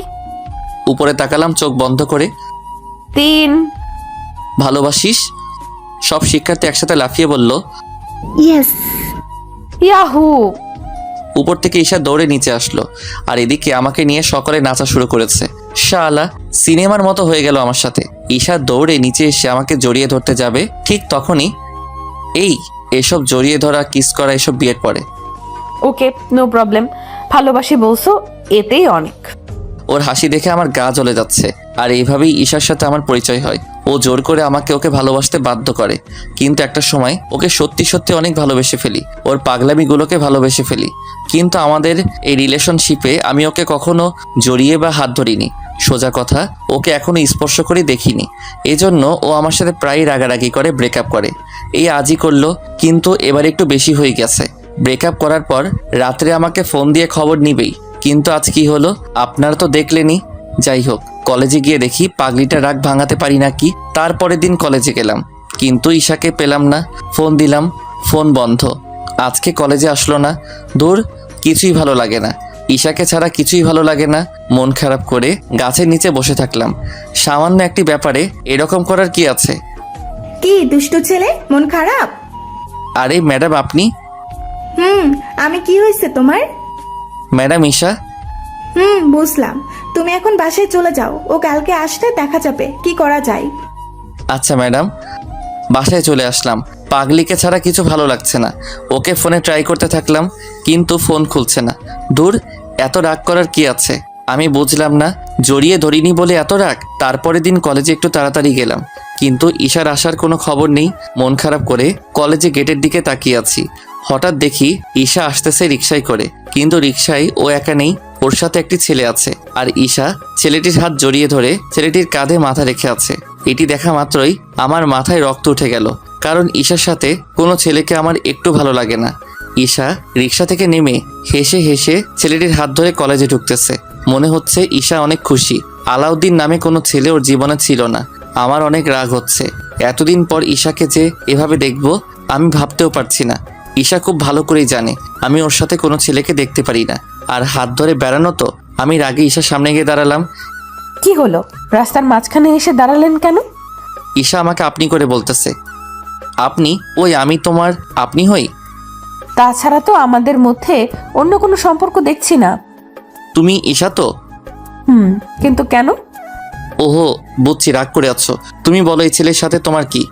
উপরে তাকালাম চোখ বন্ধ করে। 3। ভালোবাসিস? সব শিক্ষার্থী একসাথে লাফিয়ে বলল। ইয়েস। ইয়াহু! উপর থেকে ঈশা দৌড়ে নিচে আসলো, আর এদিকে আমাকে নিয়ে সকলে নাচা শুরু করেছে। শালা, সিনেমার মতো হয়ে গেল আমার সাথে। ঈশা দৌড়ে নিচে এসে আমাকে জড়িয়ে ধরতে যাবে, ঠিক তখনই এসব জড়িয়ে ধরা, কিস করা এসব বিয়ের পরে। ওকে, নো প্রবলেম। ভালোবাসি বলছো, এতেই অনেক। ওর হাসি দেখে আমার গা জ্বলে যাচ্ছে। আর এইভাবেই ঈশার সাথে আমার পরিচয় হয়। ও জোর করে আমাকে ওকে ভালোবাসতে বাধ্য করে, কিন্তু একটা সময় ওকে সত্যি সত্যি অনেক ভালোবেসে ফেলি। ওর পাগলামিগুলোকে ভালোবেসে ফেলি। কিন্তু আমাদের এই রিলেশনশিপে আমি ওকে কখনো জড়িয়ে বা হাত ধরিনি। সোজা কথা, ওকে এখনো স্পর্শ করে দেখিনি। এজন্য ও আমার সাথে প্রায় রাগারাগি করে, ব্রেকআপ করে। এই আজই করলো, কিন্তু এবার একটু বেশি হয়ে গেছে। ব্রেকআপ করার পর রাত্রে আমাকে ফোন দিয়ে খবর নিবেই, কিন্তু আজ কি হলো আপনারা তো দেখলেনই। যাই হোক, কলেজে গিয়ে দেখি পাগলিটা রাগ ভাঙাতে পারি নাকি। তারপরের দিন কলেজে গেলাম, কিন্তু ঈশাকে পেলাম না। ফোন দিলাম, ফোন বন্ধ। আজকে কলেজে আসলো না। দূর, কিছুই ভালো লাগে না। ঈশাকে ছাড়া কিছুই ভালো লাগে না। মন খারাপ করে গাছের নিচে বসে থাকলাম। সামান্য একটি ব্যাপারে এরকম করার কি আছে? কি দুষ্টু ছেলে, মন খারাপ? আরে ম্যাডাম, আপনি? আমি কি হয়েছে তোমার? ম্যাডাম ঈশা। বুঝলাম। তুমি এখন বাসায় চলে যাও, ও কালকে আসলে দেখা যাবে কি করা যায়। আচ্ছা ম্যাডাম। বাসায় চলে আসলাম। পাগলিকে ছাড়া কিছু ভালো লাগছে না। ওকে ফোনে ট্রাই করতে থাকলাম, কিন্তু ফোন খুলছে না। দূর, এত রাগ করার কি আছে? আমি বুঝলাম না, জড়িয়ে ধরিনি বলে এত রাগ। তারপরের দিন কলেজে একটু তাড়াতাড়ি গেলাম, কিন্তু ঈশার আসার কোনো খবর নেই। মন খারাপ করে কলেজে গেটের দিকে তাকিয়ে আছি। হঠাৎ দেখি ঈশা আসতেছে রিকশায় করে, কিন্তু রিকশায় ও একা নেই, ওর সাথে একটি ছেলে আছে। আর ঈশা ছেলেটির হাত জড়িয়ে ধরে ছেলেটির কাঁধে মাথা রেখে আছে। এটি দেখা মাত্রই আমার মাথায় রক্ত উঠে গেল, কারণ ঈশার সাথে কোনো ছেলেকে আমার একটু ভালো লাগে না। ঈশা রিকশা থেকে নেমে হেসে হেসে ছেলেটির হাত ধরে কলেজে ঢুকতেছে। মনে হচ্ছে ঈশা অনেক খুশি। আলাউদ্দিন নামে কোনো ছেলে ওর জীবনে ছিল না। আমার অনেক রাগ হচ্ছে। এতদিন পর ঈশাকে যে এভাবে দেখব আমি ভাবতেও পারছি না। ঈশা খুব ভালো করেই জানে আমি ওর সাথে কোনো ছেলেকে দেখতে পারি না। আর হাত ধরে বেড়ানো তো। আমি রাগে ঈশার সামনে গিয়ে দাঁড়ালাম। কি হলো, রাস্তার মাঝখানে এসে দাঁড়ালেন কেন? ঈশা আমাকে আপনি করে বলতেছে। আপনি? ওই আমি তোমার আপনি হই? তাছাড়া তো আমাদের মধ্যে অন্য কোনো সম্পর্ক দেখছি না। তুমি ঈশা তো? কিন্তু কেন? ওহো, বুঝছি, রাগ করে আছো। তুমি বলো, এই ছেলের সাথে তোমার কি?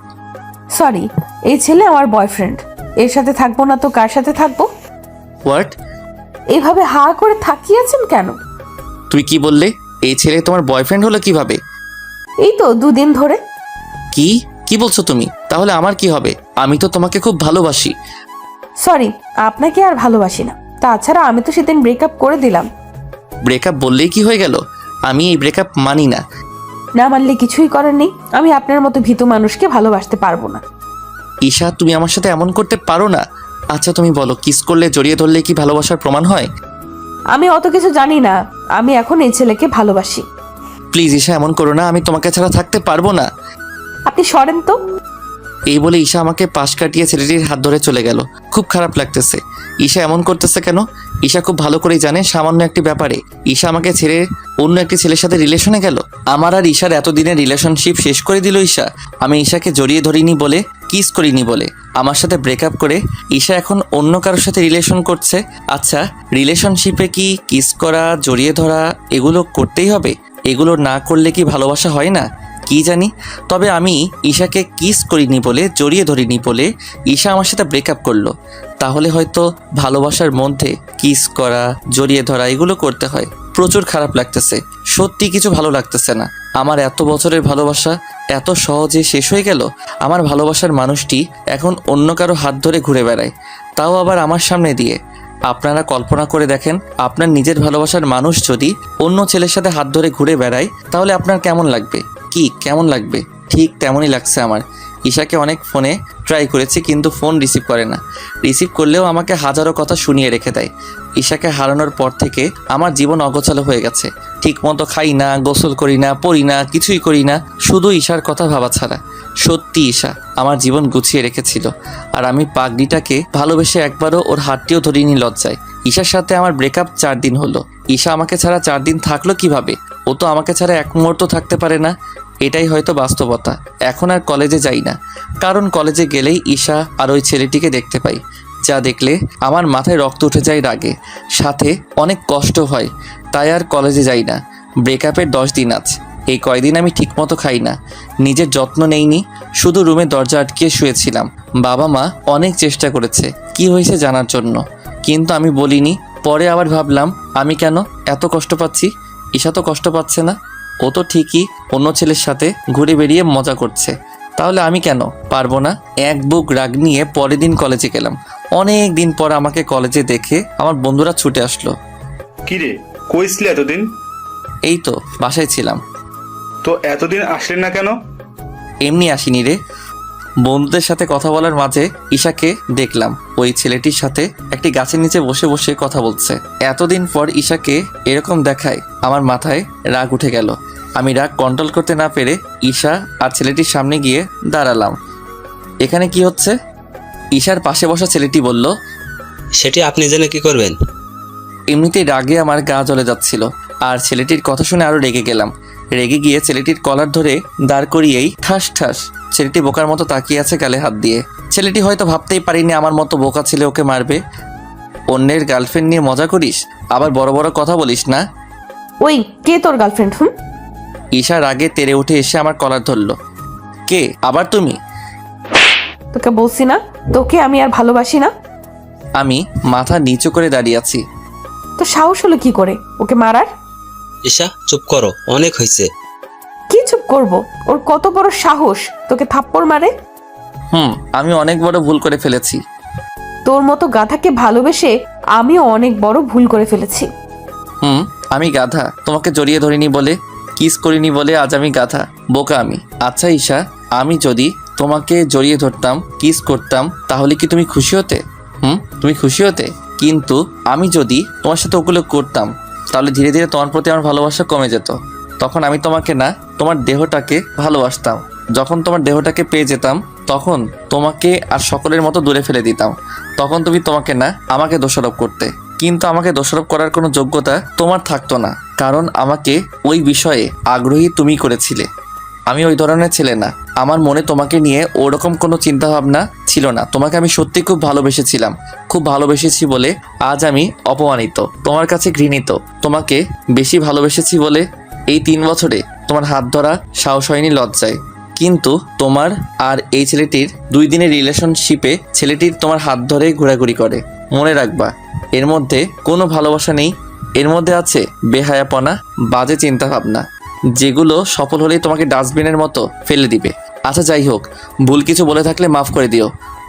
সরি, এই ছেলে আমার বয়ফ্রেন্ড। এর সাথে থাকবো না তো কার সাথে থাকবো? হোয়াট? এইভাবে হা করে থাকিয়েছেন কেন? তুই কি বললে? এই ছেলে তোমার বয়ফ্রেন্ড হলো কিভাবে? এই তো 2 দিন ধরে। কি কি বলছো তুমি? তাহলে আমার কি হবে? আমি তো তোমাকে খুব ভালোবাসি। সরি, আপনাকে আর ভালোবাসি না। তাছাড়া আমি তো সেদিন ব্রেকআপ করে দিলাম। ব্রেকআপ বললেই কি হয়ে গেল? আমি এই ব্রেকআপ মানি না। না মানলে কিছুই করার নেই। আমি আপনার মতো ভীতু মানুষকে ভালোবাসতে পারবো না। ঈশা, তুমি আমার সাথে এমন করতে পারো না। আচ্ছা তুমি বলো, কিস করলে, জড়িয়ে ধরলে কি ভালোবাসার প্রমাণ হয়? আমি অত কিছু জানি না। আমি এখন এই ছেলেকে ভালোবাসি। প্লিজ ঈশা, এমন করো না। আমি তোমাকে ছাড়া থাকতে পারবো না। আপনি সরেন তো। এই বলে ঈশা আমাকে পাশ কাটিয়ে ছেলেটির হাত ধরে চলে গেল। খুব খারাপ লাগতেছে। ঈশা এমন করতেছে কেন? ঈশা খুব ভালো করেই জানে সামান্য একটি ব্যাপারে ঈশা আমাকে ছেড়ে অন্য একটি ছেলের সাথে রিলেশনে গেল। আমার আর ঈশার এতদিনের রিলেশনশিপ শেষ করে দিল ঈশা। আমি ঈশাকে জড়িয়ে ধরিনি বলে, কিস করিনি বলে, আমার সাথে ব্রেকআপ করে ঈশা এখন অন্য কারোর সাথে রিলেশন করছে। আচ্ছা, রিলেশনশিপে কি কিস করা, জড়িয়ে ধরা এগুলো করতেই হবে? এগুলো না করলে কি ভালোবাসা হয় না? কি জানি। তবে আমি ঈশাকে কিস করিনি বলে, জড়িয়ে ধরিনি বলে ঈশা আমার সাথে ব্রেকআপ করলো। তাহলে হয়তো ভালোবাসার মধ্যে কিস করা, জড়িয়ে ধরা এগুলো করতে হয়। প্রচুর খারাপ লাগতেছে, সত্যি কিছু ভালো লাগতেছে না। আমার এত বছরের ভালোবাসা এত সহজে শেষ হয়ে গেল। আমার ভালোবাসার মানুষটি এখন অন্য কারো হাত ধরে ঘুরে বেড়ায়, তাও আবার আমার সামনে দিয়ে। আপনারা কল্পনা করে দেখেন, আপনার নিজের ভালোবাসার মানুষ যদি অন্য ছেলের সাথে হাত ধরে ঘুরে বেড়ায়, তাহলে আপনার কেমন লাগবে? কেমন লাগবে? ঠিক তেমনই লাগছে আমার। ঈশাকে অনেক ফোনে ট্রাই করেছি, কিন্তু ফোন রিসিভ করে না। রিসিভ করলেও আমাকে হাজারো কথা শুনিয়ে রেখে দেয়। ঈশাকে হারানোর পর থেকে আমার জীবন অগোছালো হয়ে গেছে। ঠিক মতো খাই না, গোসল করি না, পড়ি না, কিছুই করি না, শুধু ঈশার কথা ভাবা ছাড়া। সত্যি ঈশা আমার জীবন গুছিয়ে রেখেছিল, আর আমি পাগড়িটাকে ভালোবেসে একবারও ওর হাতটিও ধরিনি লজ্জায়। ঈশার সাথে আমার ব্রেকআপ 4 দিন হলো। ঈশা আমাকে ছাড়া 4 দিন থাকলো কিভাবে? ও তো আমাকে ছাড়া এক মুহূর্ত থাকতে পারে না। এটাই হয়তো বাস্তবতা। এখন আর কলেজে যাই না, কারণ কলেজে গেলেই ঈশা আর ওই ছেলেটিকে দেখতে পাই, যা দেখলে আমার মাথায় রক্ত উঠে যায় রাগে, সাথে অনেক কষ্ট হয়। তাই আর কলেজে যাই না। ব্রেকআপের 10 দিন আছে। এই কয়দিন আমি ঠিকমতো খাই না, নিজের যত্ন নেইনি, শুধু রুমে দরজা আটকিয়ে শুয়েছিলাম। বাবা মা অনেক চেষ্টা করেছে কি হয়েছে জানার জন্য, কিন্তু আমি বলিনি। পরে আবার ভাবলাম, আমি কেন এত কষ্ট পাচ্ছি? ঈশা তো কষ্ট পাচ্ছে না, ও তো ঠিকই অন্য ছেলের সাথে ঘুরে বেরিয়ে মজা করছে। তাহলে আমি কেন পারবো না? এক বুক রাগ নিয়ে পরের দিন কলেজে গেলাম। অনেক দিন পর আমাকে কলেজে দেখে আমার বন্ধুরা ছুটে আসলো। কিরে, কইছিলি এতদিন? এই তো বাসায় ছিলাম। তো এতদিন আসলেন না কেন? এমনি আসিনি রে, বন্ধুদের সাথে কথা বলার মাঝে ঈশাকে দেখলাম ওই ছেলেটির সাথে একটি গাছের নিচে বসে বসে কথা বলছে। এতদিন পর ঈশাকে এরকম দেখায় আমার মাথায় রাগ উঠে গেল। আমি রাগ কন্ট্রোল করতে না পেরে ঈশা আর ছেলেটির সামনে গিয়ে দাঁড়ালাম। এখানে কি হচ্ছে? ঈশার পাশে বসা ছেলেটি বলল, সেটি আপনি জেনে কি করবেন? এমনিতেই রাগে আমার গা জ্বলে যাচ্ছিল, আর ছেলেটির কথা শুনে আরো রেগে গেলাম। রেগে গিয়ে ছেলেটির কলার ধরে দাঁড় করিয়েই ঠাস ঠাস। ছেলেটি বোকার মতো তাকিয়ে আছে গালে হাত দিয়ে। ছেলেটি হয়তো ভাবতেই পারিনি আমার মতো বোকা ছেলে ওকে মারবে। অন্যের গার্লফ্রেন্ড নিয়ে মজা করিস, আবার বড় বড় কথা বলিস না। ওই কে তোর গার্লফ্রেন্ড? ঈশা রাগে তেড়ে উঠে এসে আমার কলার ধরলো। কে আবার তুমি? তোকে বলছি না তোকে আমি আর ভালোবাসি না। আমি মাথা নিচু করে দাঁড়িয়ে আছি। তো সাহস হলো কি করে ওকে মারার? ঈশা চুপ করো, অনেক হয়েছে। কি চুপ করব? ওর কত বড় সাহস তোকে থাপ্পড় মারে? আমি অনেক বড় ভুল করে ফেলেছি। তোর মতো গাধাকে ভালোবেসে আমিও অনেক বড় ভুল করে ফেলেছি। আমি গাধা? তোমাকে জড়িয়ে ধরিনি বলে, কিস করিনি বলে আজ আমি গাধা, বোকা আমি। আচ্ছা ঈশা, আমি যদি তোমাকে জড়িয়ে ধরতাম, কিস করতাম, তাহলে কি তুমি খুশি হতে? তুমি খুশি হতে? কিন্তু আমি যদি তোমার সাথে ওগুলো করতাম, তাহলে ধীরে ধীরে তোমার প্রতি আমার ভালোবাসা কমে যেত। তখন আমি তোমাকে না, তোমার দেহটাকে ভালোবাসতাম। যখন তোমার দেহটাকে পেয়ে যেতাম, তখন তোমাকে আর সকলের মতো দূরে ফেলে দিতাম। তখন তুমি তোমাকে না, আমাকে দোষারোপ করতে। কিন্তু আমাকে দোষারোপ করার কোনো যোগ্যতা তোমার থাকতো না, কারণ আমাকে ওই বিষয়ে আগ্রহী তুমি করেছিলে। আমি ওই ধরনের ছেলে না। আমার মনে তোমাকে নিয়ে ওরকম কোনো চিন্তা ভাবনা ছিল না। তোমাকে আমি সত্যি খুব ভালোবেসেছিলাম। খুব ভালোবেসেছি বলে আজ আমি অপমানিত, তোমার কাছে ঘৃণিত। তোমাকে বেশি ভালোবেসেছি বলে এই 3 বছরে তোমার হাত ধরা সাহস হয়নি লজ্জায়। কিন্তু তোমার আর এই ছেলেটির 2 দিনের রিলেশনশিপে ছেলেটির তোমার হাত ধরে ঘোরাঘুরি করে। মনে রাখবা, এর মধ্যে কোনো ভালোবাসা নেই। এর মধ্যে আছে বেহায়াপনা, বাজে চিন্তা ভাবনা, যেগুলো সফল হলেই তোমাকে ডাস্টবিনের মতো ফেলে দিবে। আচ্ছা যাই হোক, ভুল কিছু বলে থাকলে মাফ করে দিও।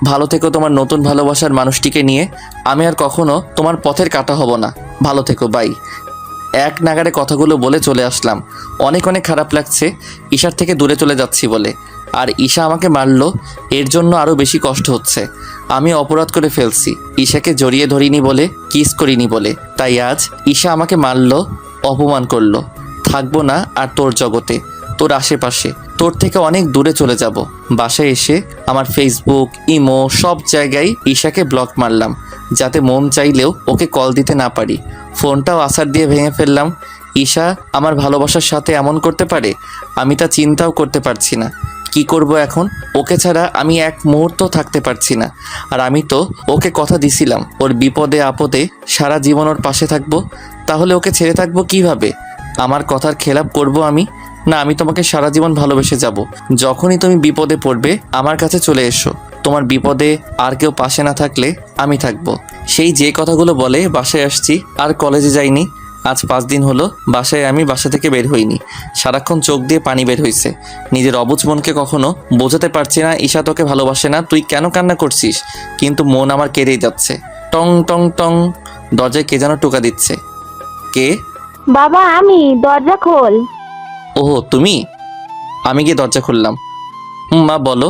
ভালো থেকো তোমার নতুন ভালোবাসার মানুষটিকে নিয়ে। আমি আর কখনো তোমার পথের কাঁটা হব না। ভালো থেকো, বাই। এক নাগাড়ে কথাগুলো বলে চলে আসলাম। অনেক অনেক খারাপ লাগছে ঈশার থেকে দূরে চলে যাচ্ছি বলে। আর ঈশা আমাকে মারলো, এর জন্য আরও বেশি কষ্ট হচ্ছে। আমি অপরাধ করে ফেলছি ঈশাকে জড়িয়ে ধরিনি বলে, কিস করিনি বলে। তাই আজ ঈশা আমাকে মারলো, অপমান করলো। থাকবো না আর তোর জগতে, তোর আশেপাশে, তোর থেকে অনেক দূরে চলে যাব। বাসায় এসে আমার ফেসবুক, ইমো সব জায়গায় ঈশাকে ব্লক মারলাম, যাতে মন চাইলেও ওকে কল দিতে না পারি। ফোনটাও আসার দিয়ে ভেঙে ফেললাম। ঈশা আমার ভালোবাসার সাথে এমন করতে পারে, আমি তা চিন্তাও করতে পারছি না। কি করব এখন? ওকে ছাড়া আমি এক মুহূর্ত থাকতে পারছি না। আর আমি তো ওকে কথা দিছিলাম ওর বিপদে আপদে সারা জীবন ওর পাশে থাকবো। তাহলে ওকে ছেড়ে থাকবো কিভাবে? আমার কথার খেলাপ করব আমি? না, আমি তোমাকে সারা জীবন ভালোবেসে যাব। যখনই তুমি বিপদে পড়বে আমার কাছে চলে এসো। তোমার বিপদে আর কেউ পাশে না থাকলে আমি থাকবো। সেই যে কথাগুলো বলে বাসায় আসছি, আর কলেজে যাইনি। আজ 5 দিন হলো আমি বাসা থেকে বের হইনি। সারাক্ষণ চোখ দিয়ে পানি বের হইছে। নিজের অবুঝ মনকে কখনো বোঝাতে পারছি না ঈশা তোকে ভালোবাসে না, তুই কেন কান্না করছিস। কিন্তু মন আমার কেড়েই যাচ্ছে। টং টং টং, দরজায় কে যেন টোকা দিচ্ছে। কে? বাবা আমি, দরজা খোল। ওহো তুমি। আমি গিয়ে দরজা খুললাম। মা বলো।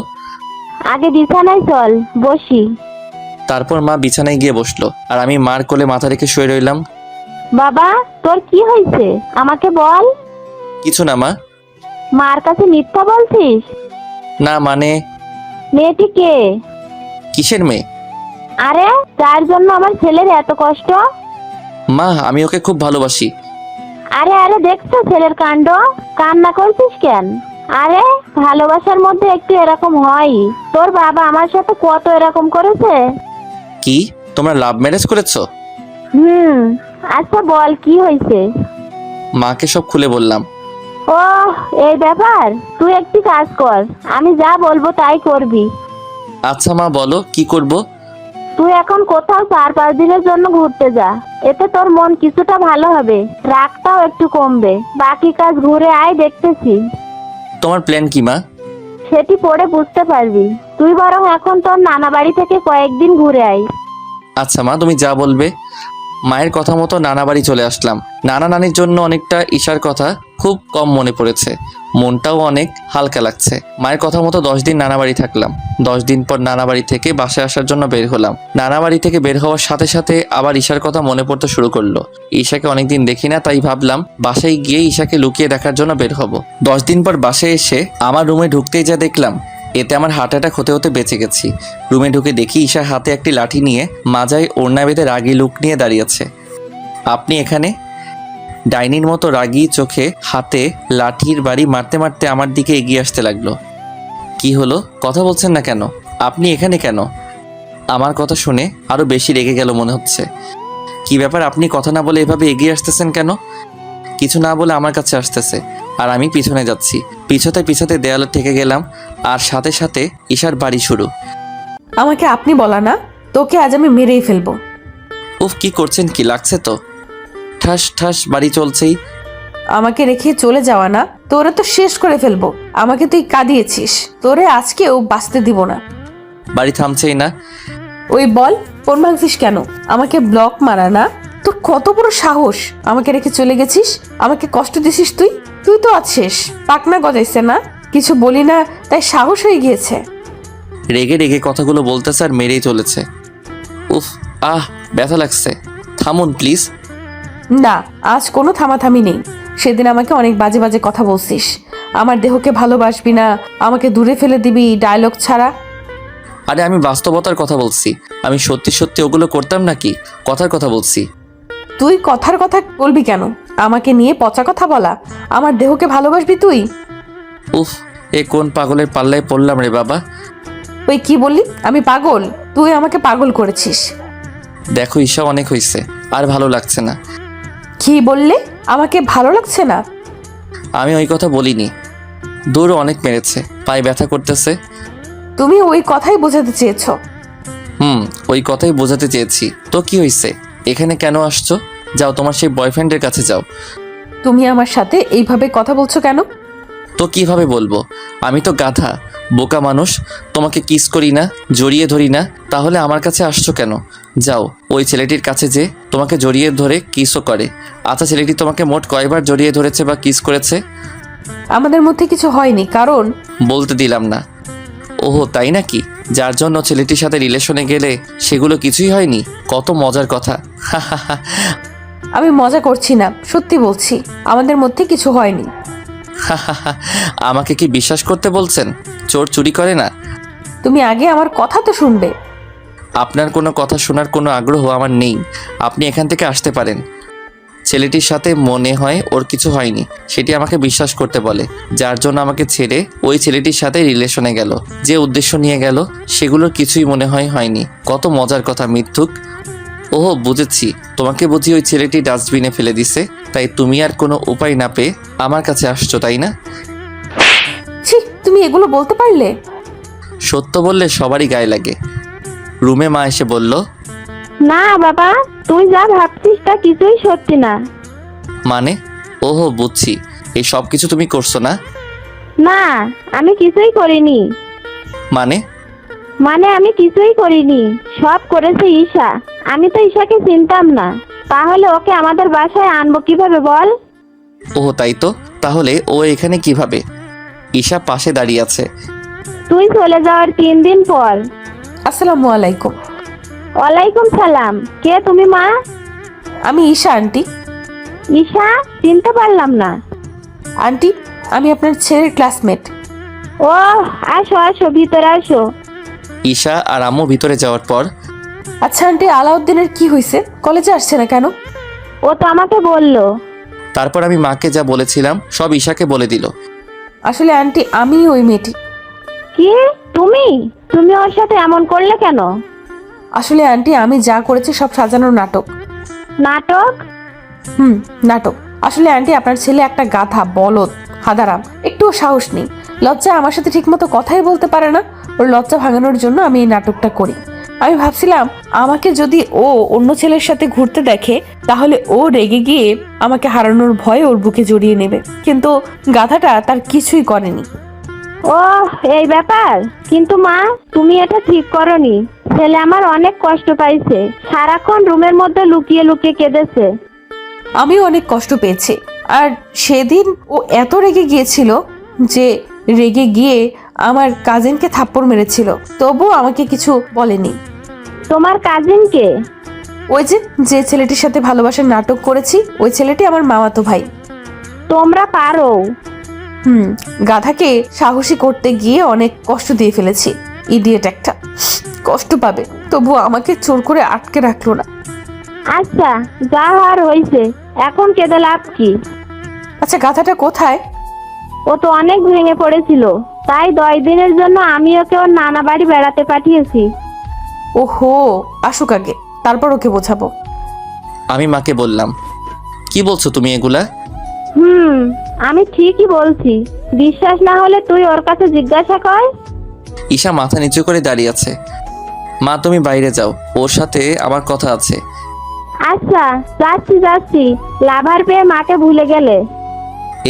আগে বিছানায় চল, বসি। তারপর মা বিছানায় গিয়ে বসলো, আর আমি মার কোলে মাথা রেখে শুয়ে রইলাম। বাবা তোর কি হয়েছে আমাকে বল। কিছু না মা। মার কাছে মিথ্যা বলছিস? না মানে? মেয়েটি কে? কিসের মেয়ে? আরে যার জন্য আমার ছেলের এত কষ্ট। মা আমি ওকে খুব ভালোবাসি। আরে আরে দেখছো ছেলের কাণ্ড, কান্না করছিস কেন? আরে ভালোবাসার মধ্যে একটু এরকম হয়। তোর বাবা আমার সাথে কত এরকম করেছে। কি তোমরা লাভ ম্যারেজ করেছো? আচ্ছা বল কি হয়েছে। মাকে সব খুলে বললাম। ও এই ব্যাপার, তুই একটি কাজ কর, আমি যা বলবো তাই করবি। আচ্ছা মা বলো কি করব। তুই এখন কোথাও 4-5 দিনের জন্য ঘুরতে যা, এতে তোর মন কিছুটা ভালো হবে, রাগটাও একটু কমবে। বাকি কাজ ঘুরে আয়, দেখতেছি। তোমার প্ল্যান কি মা? সেটি পরে বুঝতে পারবি। তুই বরং এখন তোর নানা বাড়ি থেকে কয়েকদিন ঘুরে আয়। আচ্ছা মা তুমি যা বলবে। মায়ের কথা মতো নানা বাড়ি চলে আসলাম। নানা নানির জন্য অনেকটা ঈশার কথা খুব কম মনে পড়েছে, মনটাও অনেক হালকা লাগছে। মায়ের কথা মতো 10 দিন নানা বাড়ি থাকলাম। 10 দিন পর নানা বাড়ি থেকে বাসায় আসার জন্য বের হলাম। নানা বাড়ি থেকে বের হওয়ার সাথে সাথে আবার ঈশার কথা মনে পড়তে শুরু করলো। ঈশাকে অনেকদিন দেখি না, তাই ভাবলাম বাসায় গিয়ে ঈশাকে লুকিয়ে দেখার জন্য বের হব। 10 দিন পর বাসায় এসে আমার রুমে ঢুকতেই যা দেখলাম, এতে আমার হার্ট অ্যাটাক হতে হতে বেঁচে গেছি। রুমে ঢুকে দেখি ঈশা হাতে একটি লাঠি নিয়ে মাজায় ওড়না বেঁধে রাগী লুক নিয়ে দাঁড়িয়েছে। আপনি এখানে? ডাইনির মতো রাগী চোখে হাতে লাঠির বাড়ি মারতে মারতে আমার দিকে এগিয়ে আসতে লাগলো। কি হলো, কথা বলছেন না কেন? আপনি এখানে কেন? আমার কথা শুনে আরো বেশি রেগে গেল মনে হচ্ছে। কি ব্যাপার, আপনি কথা না বলে এভাবে এগিয়ে আসতেছেন কেন? কিছু না বলে আমার কাছে আসতেছে, আর আমি পিছনে যাচ্ছি। পিছতে পিছতে দেয়ালে ঠেকে গেলাম, আর সাথে সাথে ঈশার বাড়ি শুরু। আমাকে আপনি বলা না, তোকে আজ আমি মেরেই ফেলবো। উফ কি করছেন, কি লাগছে তো? ঠাস ঠাস বাড়ি চলছেই। আমাকে রেখে চলে যাওয়া না, তোরে তো শেষ করে ফেলবো। আমাকে তুই কাঁদিয়েছিস, তোরে আজকেও বাঁচতে দিব না। বাড়ি থামছেই না। ওই বল, ফোন ভাঙছিস কেন? আমাকে ব্লক মারা না? তোর কত বড় সাহস, আমাকে রেখে চলে গেছিস, আমাকে কষ্ট দিছিস তুই। তুই তো আছিস, পাকনা গজাইছে না, কিছু বলি না তাই সাহস হয়ে গিয়েছে। রেগে রেগে কথাগুলো বলতেছে আর মেরেই চলেছে। উফ ব্যথা লাগছে, থামুন প্লিজ। না, আজ কোনো থামাথামি নেই। সেদিন আমাকে অনেক বাজে বাজে কথা বলছিস, আমার দেহকে ভালোবাসবি না, আমাকে দূরে ফেলে দিবি, ডায়লগ ছাড়া। আরে আমি বাস্তবতার কথা বলছি, আমি সত্যি সত্যি ওগুলো করতাম নাকি? কথার কথা বলছি। তুই কথার কথা বলবি কেন? আমাকে নিয়ে পচা কথা বলা, আমার দেহকে ভালোবাসবি তুই? উফ এ কোন পাগলের পাল্লায় পড়লাম রে বাবা। ওই কি বললি, আমি পাগল? তুই আমাকে পাগল করেছিস। দেখো ঈশা অনেক হয়েছে, আর ভালো লাগছে না। কি বললে? আমাকে ভালো লাগছে না? আমি ওই কথা বলিনি। দৌড় অনেক মেরেছে, পায়ে ব্যথা করতেছে। তুমি ওই কথাই বোঝাতে চেয়েছো। ওই কথাই বোঝাতে চেয়েছি। তো কি হয়েছে, এখানে কেন আসছো? যাও তোমার সেই বয়ফ্রেন্ডের কাছে যাও। তুমি আমার সাথে এইভাবে কথা বলছো কেন? তো কিভাবে বলবো? আমি তো গাধা, বোকা মানুষ। তোমাকে কিস করি না, জড়িয়ে ধরি না, তাহলে আমার কাছে আসছো কেন? যাও ওই ছেলেটির কাছে যে তোমাকে জড়িয়ে ধরে কিসও করে। আচ্ছা, ছেলেটি তোমাকে মোট কয়বার জড়িয়ে ধরেছে বা কিস করেছে? আমাদের মধ্যে কিছু হয়নি, কারণ বলতে দিলাম না। ওহো, তাই নাকি? যার জন্য ছেলেটির সাথে রিলেশনে গেলে সেগুলো কিছুই হয়নি? কত মজার কথা। আমি মজা করছি না, সত্যি বলছি, আমাদের মধ্যে কিছু হয়নি। আমাকে কি বিশ্বাস করতে বলছেন? চোর চুরি করে না? তুমি আগে আমার কথা তো শুনবে। আপনার কোনো কথা শোনার কোনো আগ্রহ আমার নেই। আপনি এখান থেকে আসতে পারেন। ছেলেটির সাথে মনে হয় ওর কিছু হয়নি, সেটি আমাকে বিশ্বাস করতে বলে, যার জন্য আমাকে ছেড়ে ওই ছেলেটির সাথে রিলেশনে গেল। যে উদ্দেশ্য নিয়ে গেল সেগুলোর কিছুই মনে হয় হয়নি। কত মজার কথা, মিথ্যুক। ওহো, বুঝেছি, তোমাকে বুঝি ওই ছেলেটি ডাস্টবিনে ফেলে দিছে, তাই তুমি আর কোনো উপায় না পেয়ে আমার কাছে আসছো, তাই না? ছি, তুমি এগুলো বলতে পারলে? সত্য বললে সবারই গায়ে লাগে। রুমে মা এসে বলল, না বাবা, তুই যা ভাবছিস তা কিছুই সত্যি না। মানে? ওহো, বুঝছি, এই সব কিছু তুমি করছো না? না, আমি কিছুই করিনি। মানে? মানে আমি কিছুই করিনি, সব করেছে ঈশা। আমি তো ঈশাকে চিনতাম না, তাহলে ওকে আমাদের বাসায় আনবো কিভাবে বল? ওহো, তাই তো। তাহলে ও এখানে কিভাবে? ঈশা পাশে দাঁড়িয়ে আছে। তুই চলে যাওয়ার 3 দিন পর। আসসালামু আলাইকুম। ওয়ালাইকুম সালাম। কে তুমি মা? আমি ঈশা আন্টি। ঈশা? চিনতে পারলাম না। আন্টি, আমি আপনার ছেলের ক্লাসমেট। ও, আসো আসো, ভিতরে আসো। ঈশা আর আম্মু ভিতরে যাওয়ার পর, আচ্ছা আন্টি, আলাউদ্দিনের কি হয়েছে? কলেজে আসছে না কেন? ও তো আমাকে বললো। তারপর আমি মাকে যা বলেছিলাম সব ঈশাকে বলে দিল। আসলে আন্টি, আমি ওই মেয়েটি। কি? তুমি তুমি ওর সাথে এমন করলে কেন? আসলে আন্টি, আমি যা করেছি সব সাজানো নাটক। নাটক? নাটক। আসলে আন্টি, আপনার ছেলে একটা গাধা, বলদ, হাদারাম, একটুও সাহস নেই। লজ্জায় আমার সাথে ঠিকমতো কথাই বলতে পারে না। ওর লজ্জা ভাঙানোর জন্য আমি এই নাটকটা করি। আমি ভাবছিলাম আমাকে যদি ও অন্য ছেলের সাথে ঘুরতে দেখে তাহলে ও রেগে গিয়ে আমাকে হারানোর ভয়ে ওর বুকে জড়িয়ে নেবে, কিন্তু গাধাটা তার কিছুই করেনি। ও, এই ব্যাপার। কিন্তু মা, তুমি এটা ঠিক করনি। ছেলে আমার অনেক কষ্ট পাইছে, সারাক্ষণ রুমের মধ্যে লুকিয়ে লুকিয়ে কেঁদেছে। আমিও অনেক কষ্ট পেয়েছি। আর সেদিন ও এত রেগে গিয়েছিল যে রেগে গিয়ে আমার কাজিনকে থাপ্পড় মেরেছিল, তবুও আমাকে কিছু বলেনি। তোমার কাজিন কে? ওই যে ছেলেটির সাথে ভালোবাসার নাটক করেছি, ওই ছেলেটি আমার মামাতো ভাই। তোমরা পারো। গাধাকে সাহসী করতে গিয়ে অনেক কষ্ট দিয়ে ফেলেছি। ইডিয়েট একটা, কষ্ট পাবে, তবুও আমাকে জোর করে আটকে রাখলো না। আচ্ছা, যা হওয়ার হয়েছে, এখন কেঁদে লাভ কি? আচ্ছা, গাধাটা কোথায়? ও তো অনেক ভেঙে পড়েছিল, তাই 10 দিনের জন্য আমি ওকে ওর নানা বাড়ি বেড়াতে পাঠিয়েছি। ওহো, আসুক আগে, তারপর ওকে বোঝাবো। আমি মাকে বললাম, কি বলছো তুমি এগুলা? আমি ঠিকই বলছি। বিশ্বাস না হলে তুই ওর কাছে জিজ্ঞাসা কর। ঈশা মাথা নিচু করে দাঁড়িয়ে আছে। মা, তুমি বাইরে যাও, ওর সাথে আমার কথা আছে। আচ্ছা, যাচ্ছি যাচ্ছি। লাভার পেয়ে মাকে ভুলে গেলে।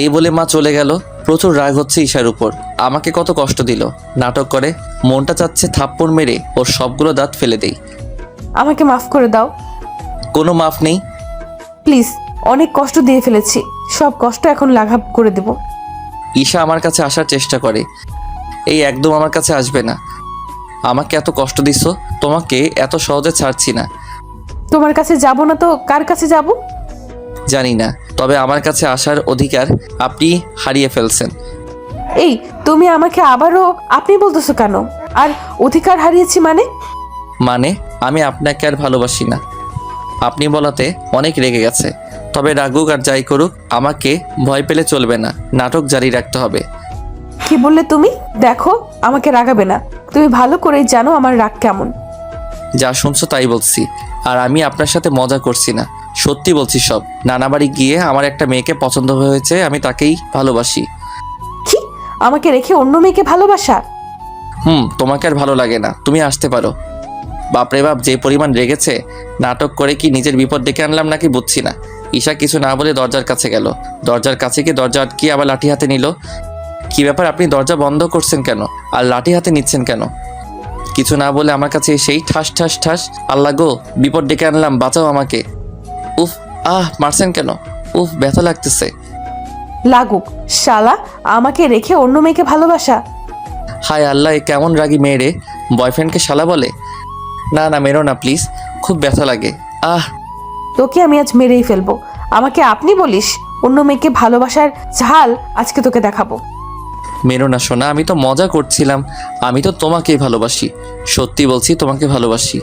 এই বলে মা চলে গেল। প্রচুর রাগ হচ্ছে ঈশার উপর। আমাকে কত কষ্ট দিল, নাটক করে। মনটা চাচ্ছে থাপ্পড় মেরে ওর সবগুলো দাঁত ফেলে দেই। আমাকে মাফ করে দাও। কোনো মাফ নেই। প্লিজ, অনেক কষ্ট দিয়ে ফেলেছি, সব কষ্ট এখন লাঘব করে দেব। ঈশা আমার কাছে আসার চেষ্টা করে, এই একদম আমার কাছে আসবে না। আমাকে এত কষ্ট দিছো, তোমাকে এত সহজে ছাড়ছি না। তোমার কাছে যাব না তো কার কাছে যাব? জানি না, তবে আমার কাছে আসার অধিকার আপনি হারিয়ে ফেলছেন। এই, তুমি আমাকে আবারও আপনি বলতেছো কেন? আর অধিকার হারিয়েছি মানে? মানে আমি আপনাকে আর ভালোবাসি না। আপনি বলাতে অনেক রেগে গেছে। তবে রাগুক আর যাই করুক, আমাকে ভয় পেলে চলবে না, নাটক জারি রাখতে হবে। কি বললে তুমি? দেখো, আমাকে রাগাবে না। তুমি ভালো করেই জানো আমার রাগ কেমন। যা শুনছো তাই বলছি, আর আমি আপনার সাথে মজা করছি না, সত্যি বলছি সব। নানা বাড়ি গিয়ে আমার একটা মেয়েকে পছন্দ হয়েছে, আমি তাকেই ভালোবাসি। কি? আমাকে রেখে অন্য মেয়েকে ভালোবাসা? তোমাকে আর ভালো লাগে না, তুমি আসতে পারো। বাপরে বাপ, যে পরিমাণ রেগেছে! নাটক করে কি নিজের বিপদ ডেকে আনলাম নাকি বুঝছি না। ঈশা কিছু না বলে দরজার কাছে গেল। দরজার কাছে গিয়ে দরজা আটকিয়ে আবার লাঠি হাতে নিল। কি ব্যাপার, আপনি দরজা বন্ধ করছেন কেন আর লাঠি হাতে নিচ্ছেন কেন? কিছু না বলে আমার কাছে সেই ঠাস ঠাস ঠাস, আল্লাহ গো বিপদ ডেকে আনলাম, বাঁচাও আমাকে। উফ, মারছেন কেন? উফ, ব্যথা লাগতেছে। লাগুক শালা, আমাকে রেখে অন্য মেয়েকে ভালোবাসা। হায় আল্লাহ, এ কেমন রাগী মেয়ে রে, বয়ফ্রেন্ডকে শালা বলে? না না, মেরো না প্লিজ, খুব ব্যথা লাগে। তোকে আমি আজ মেরেই ফেলবো। আমাকে আপনি বলিস? অন্য মেয়েকে ভালোবাসার ঝাল আজকে তোকে দেখাবো। মেরো না সোনা, আমি তো মজা করছিলাম। আমি তো তোমাকেই ভালোবাসি, সত্যি বলছি, তোমাকে ভালোবাসি।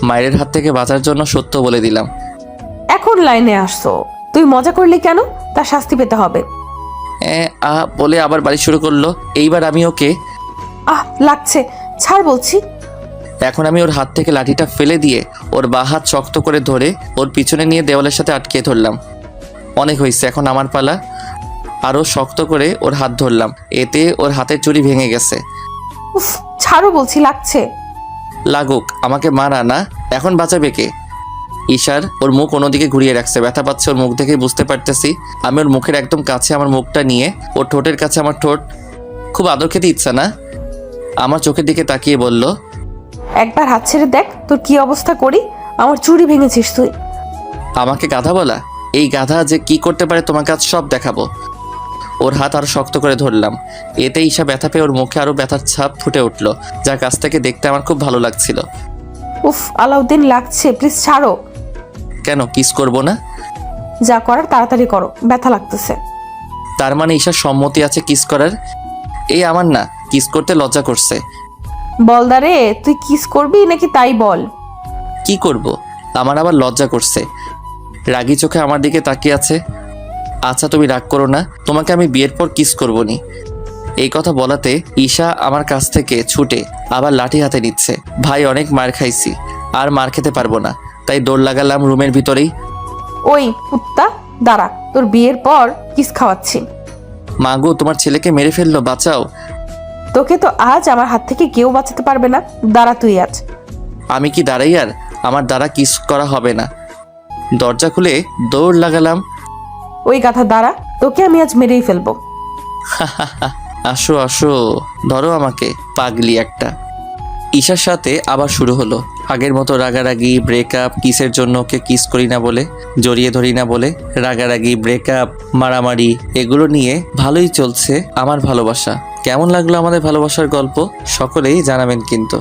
মায়ের হাত থেকে বাঁচার জন্য সত্য বলে দিলাম। এখন লাইনে আসছো? তুই মজা করলি কেন? তার শাস্তি পেতে হবে। বলে আবার বাড়ি শুরু করলো। এইবার আমি ওকে লাগছে, ছাড় বলছি। এখন আমি ওর হাত থেকে লাঠিটা ফেলে দিয়ে ওর বাঁ হাত শক্ত করে ধরে ওর পিছনে নিয়ে দেওয়ালের সাথে আটকে ধরলাম। অনেক হয়েছে, এখন আমার পালা। আরও শক্ত করে ওর হাত ধরলাম, এতে ওর হাতের চুড়ি ভেঙে গেছে। উফ, ছাড়ো বলছি, লাগছে। লাগুক, আমাকে মারা না, এখন বাঁচাবে কে? ঈশার ওর মুখ অন্যদিকে ঘুরিয়ে রাখছে, ব্যথা পাচ্ছে ওর মুখ দেখে বুঝতে পারতেছি। আমি ওর মুখের একদম কাছে আমার মুখটা নিয়ে ওর ঠোঁটের কাছে আমার ঠোঁট, খুব আদর খেতে ইচ্ছা না? আমার চোখের দিকে তাকিয়ে বলল, একবার হাত ছেড়ে দেখ তোর কি অবস্থা করি। আমার চুড়ি ভেঙেছিস তুই। আমাকে গাধা বলা? এই গাধা যে কি করতে পারে তোমাকে আজ সব দেখাবো। ওর হাত আরো শক্ত করে ধরলাম, এতে ঈশা ব্যথা পেয়ে ওর মুখে আরো ব্যথার ছাপ ফুটে উঠলো, যা কাছ থেকে দেখতে আমার খুব ভালো লাগছিল। উফ আলাউদ্দিন, লাগছে, প্লিজ ছাড়ো। কেন, কিস করব না? যা করার তাড়াতাড়ি করো, ব্যথা লাগতেছে। তার মানে ঈশার সম্মতি আছে কিস করার? এই আমার না, কিস করতে লজ্জা করছে। বলদারে, তুই কিস করবি নাকি তাই বল। কি করব? আমার আবার লজ্জা করছে। রাগী চোখে আমার দিকে তাকিয়ে আছে। আচ্ছা তুমি রাগ করো না, তোমাকে আমি বিয়ের পর কিস করবো নি। এই কথা বলাতে ঈশা আমার কাছ থেকে ছুটে আবার লাঠি হাতে নিচ্ছে। ভাই, অনেক মার খাইছি, আর মার খেতে পারবো না, তাই দৌড় লাগালাম রুমের ভিতরেই। ওই কুত্তা, দাঁড়া, তোর বিয়ের পর কিস খাওয়াচ্ছি। মাগো, তোমার ছেলেকে মেরে ফেললো, বাঁচাও। তোকে তো আজ আমার হাত থেকে কেউ বাঁচাতে পারবে না, দাঁড়া তুই আজ। আমি কি দাঁড়াই? আর আমার দ্বারা কিস করা হবে না। দরজা খুলে দৌড় লাগালাম। ওই গাধা দাঁড়া, তোকে আমি আজ মেরেই ফেলবো। আসো আসো, ধরো আমাকে, পাগলি একটা। ঈশার সাথে আবার শুরু হলো আগের মতো রাগারাগি, ব্রেকআপ, কিসের জন্য ওকে কিস করি না বলে, জড়িয়ে ধরি না বলে, রাগারাগি, ব্রেকআপ, মারামারি, এগুলো নিয়ে ভালোই চলছে আমার ভালোবাসা। কেমন লাগলো আমাদের ভালোবাসার গল্প সকলেই জানাবেন কিন্তু।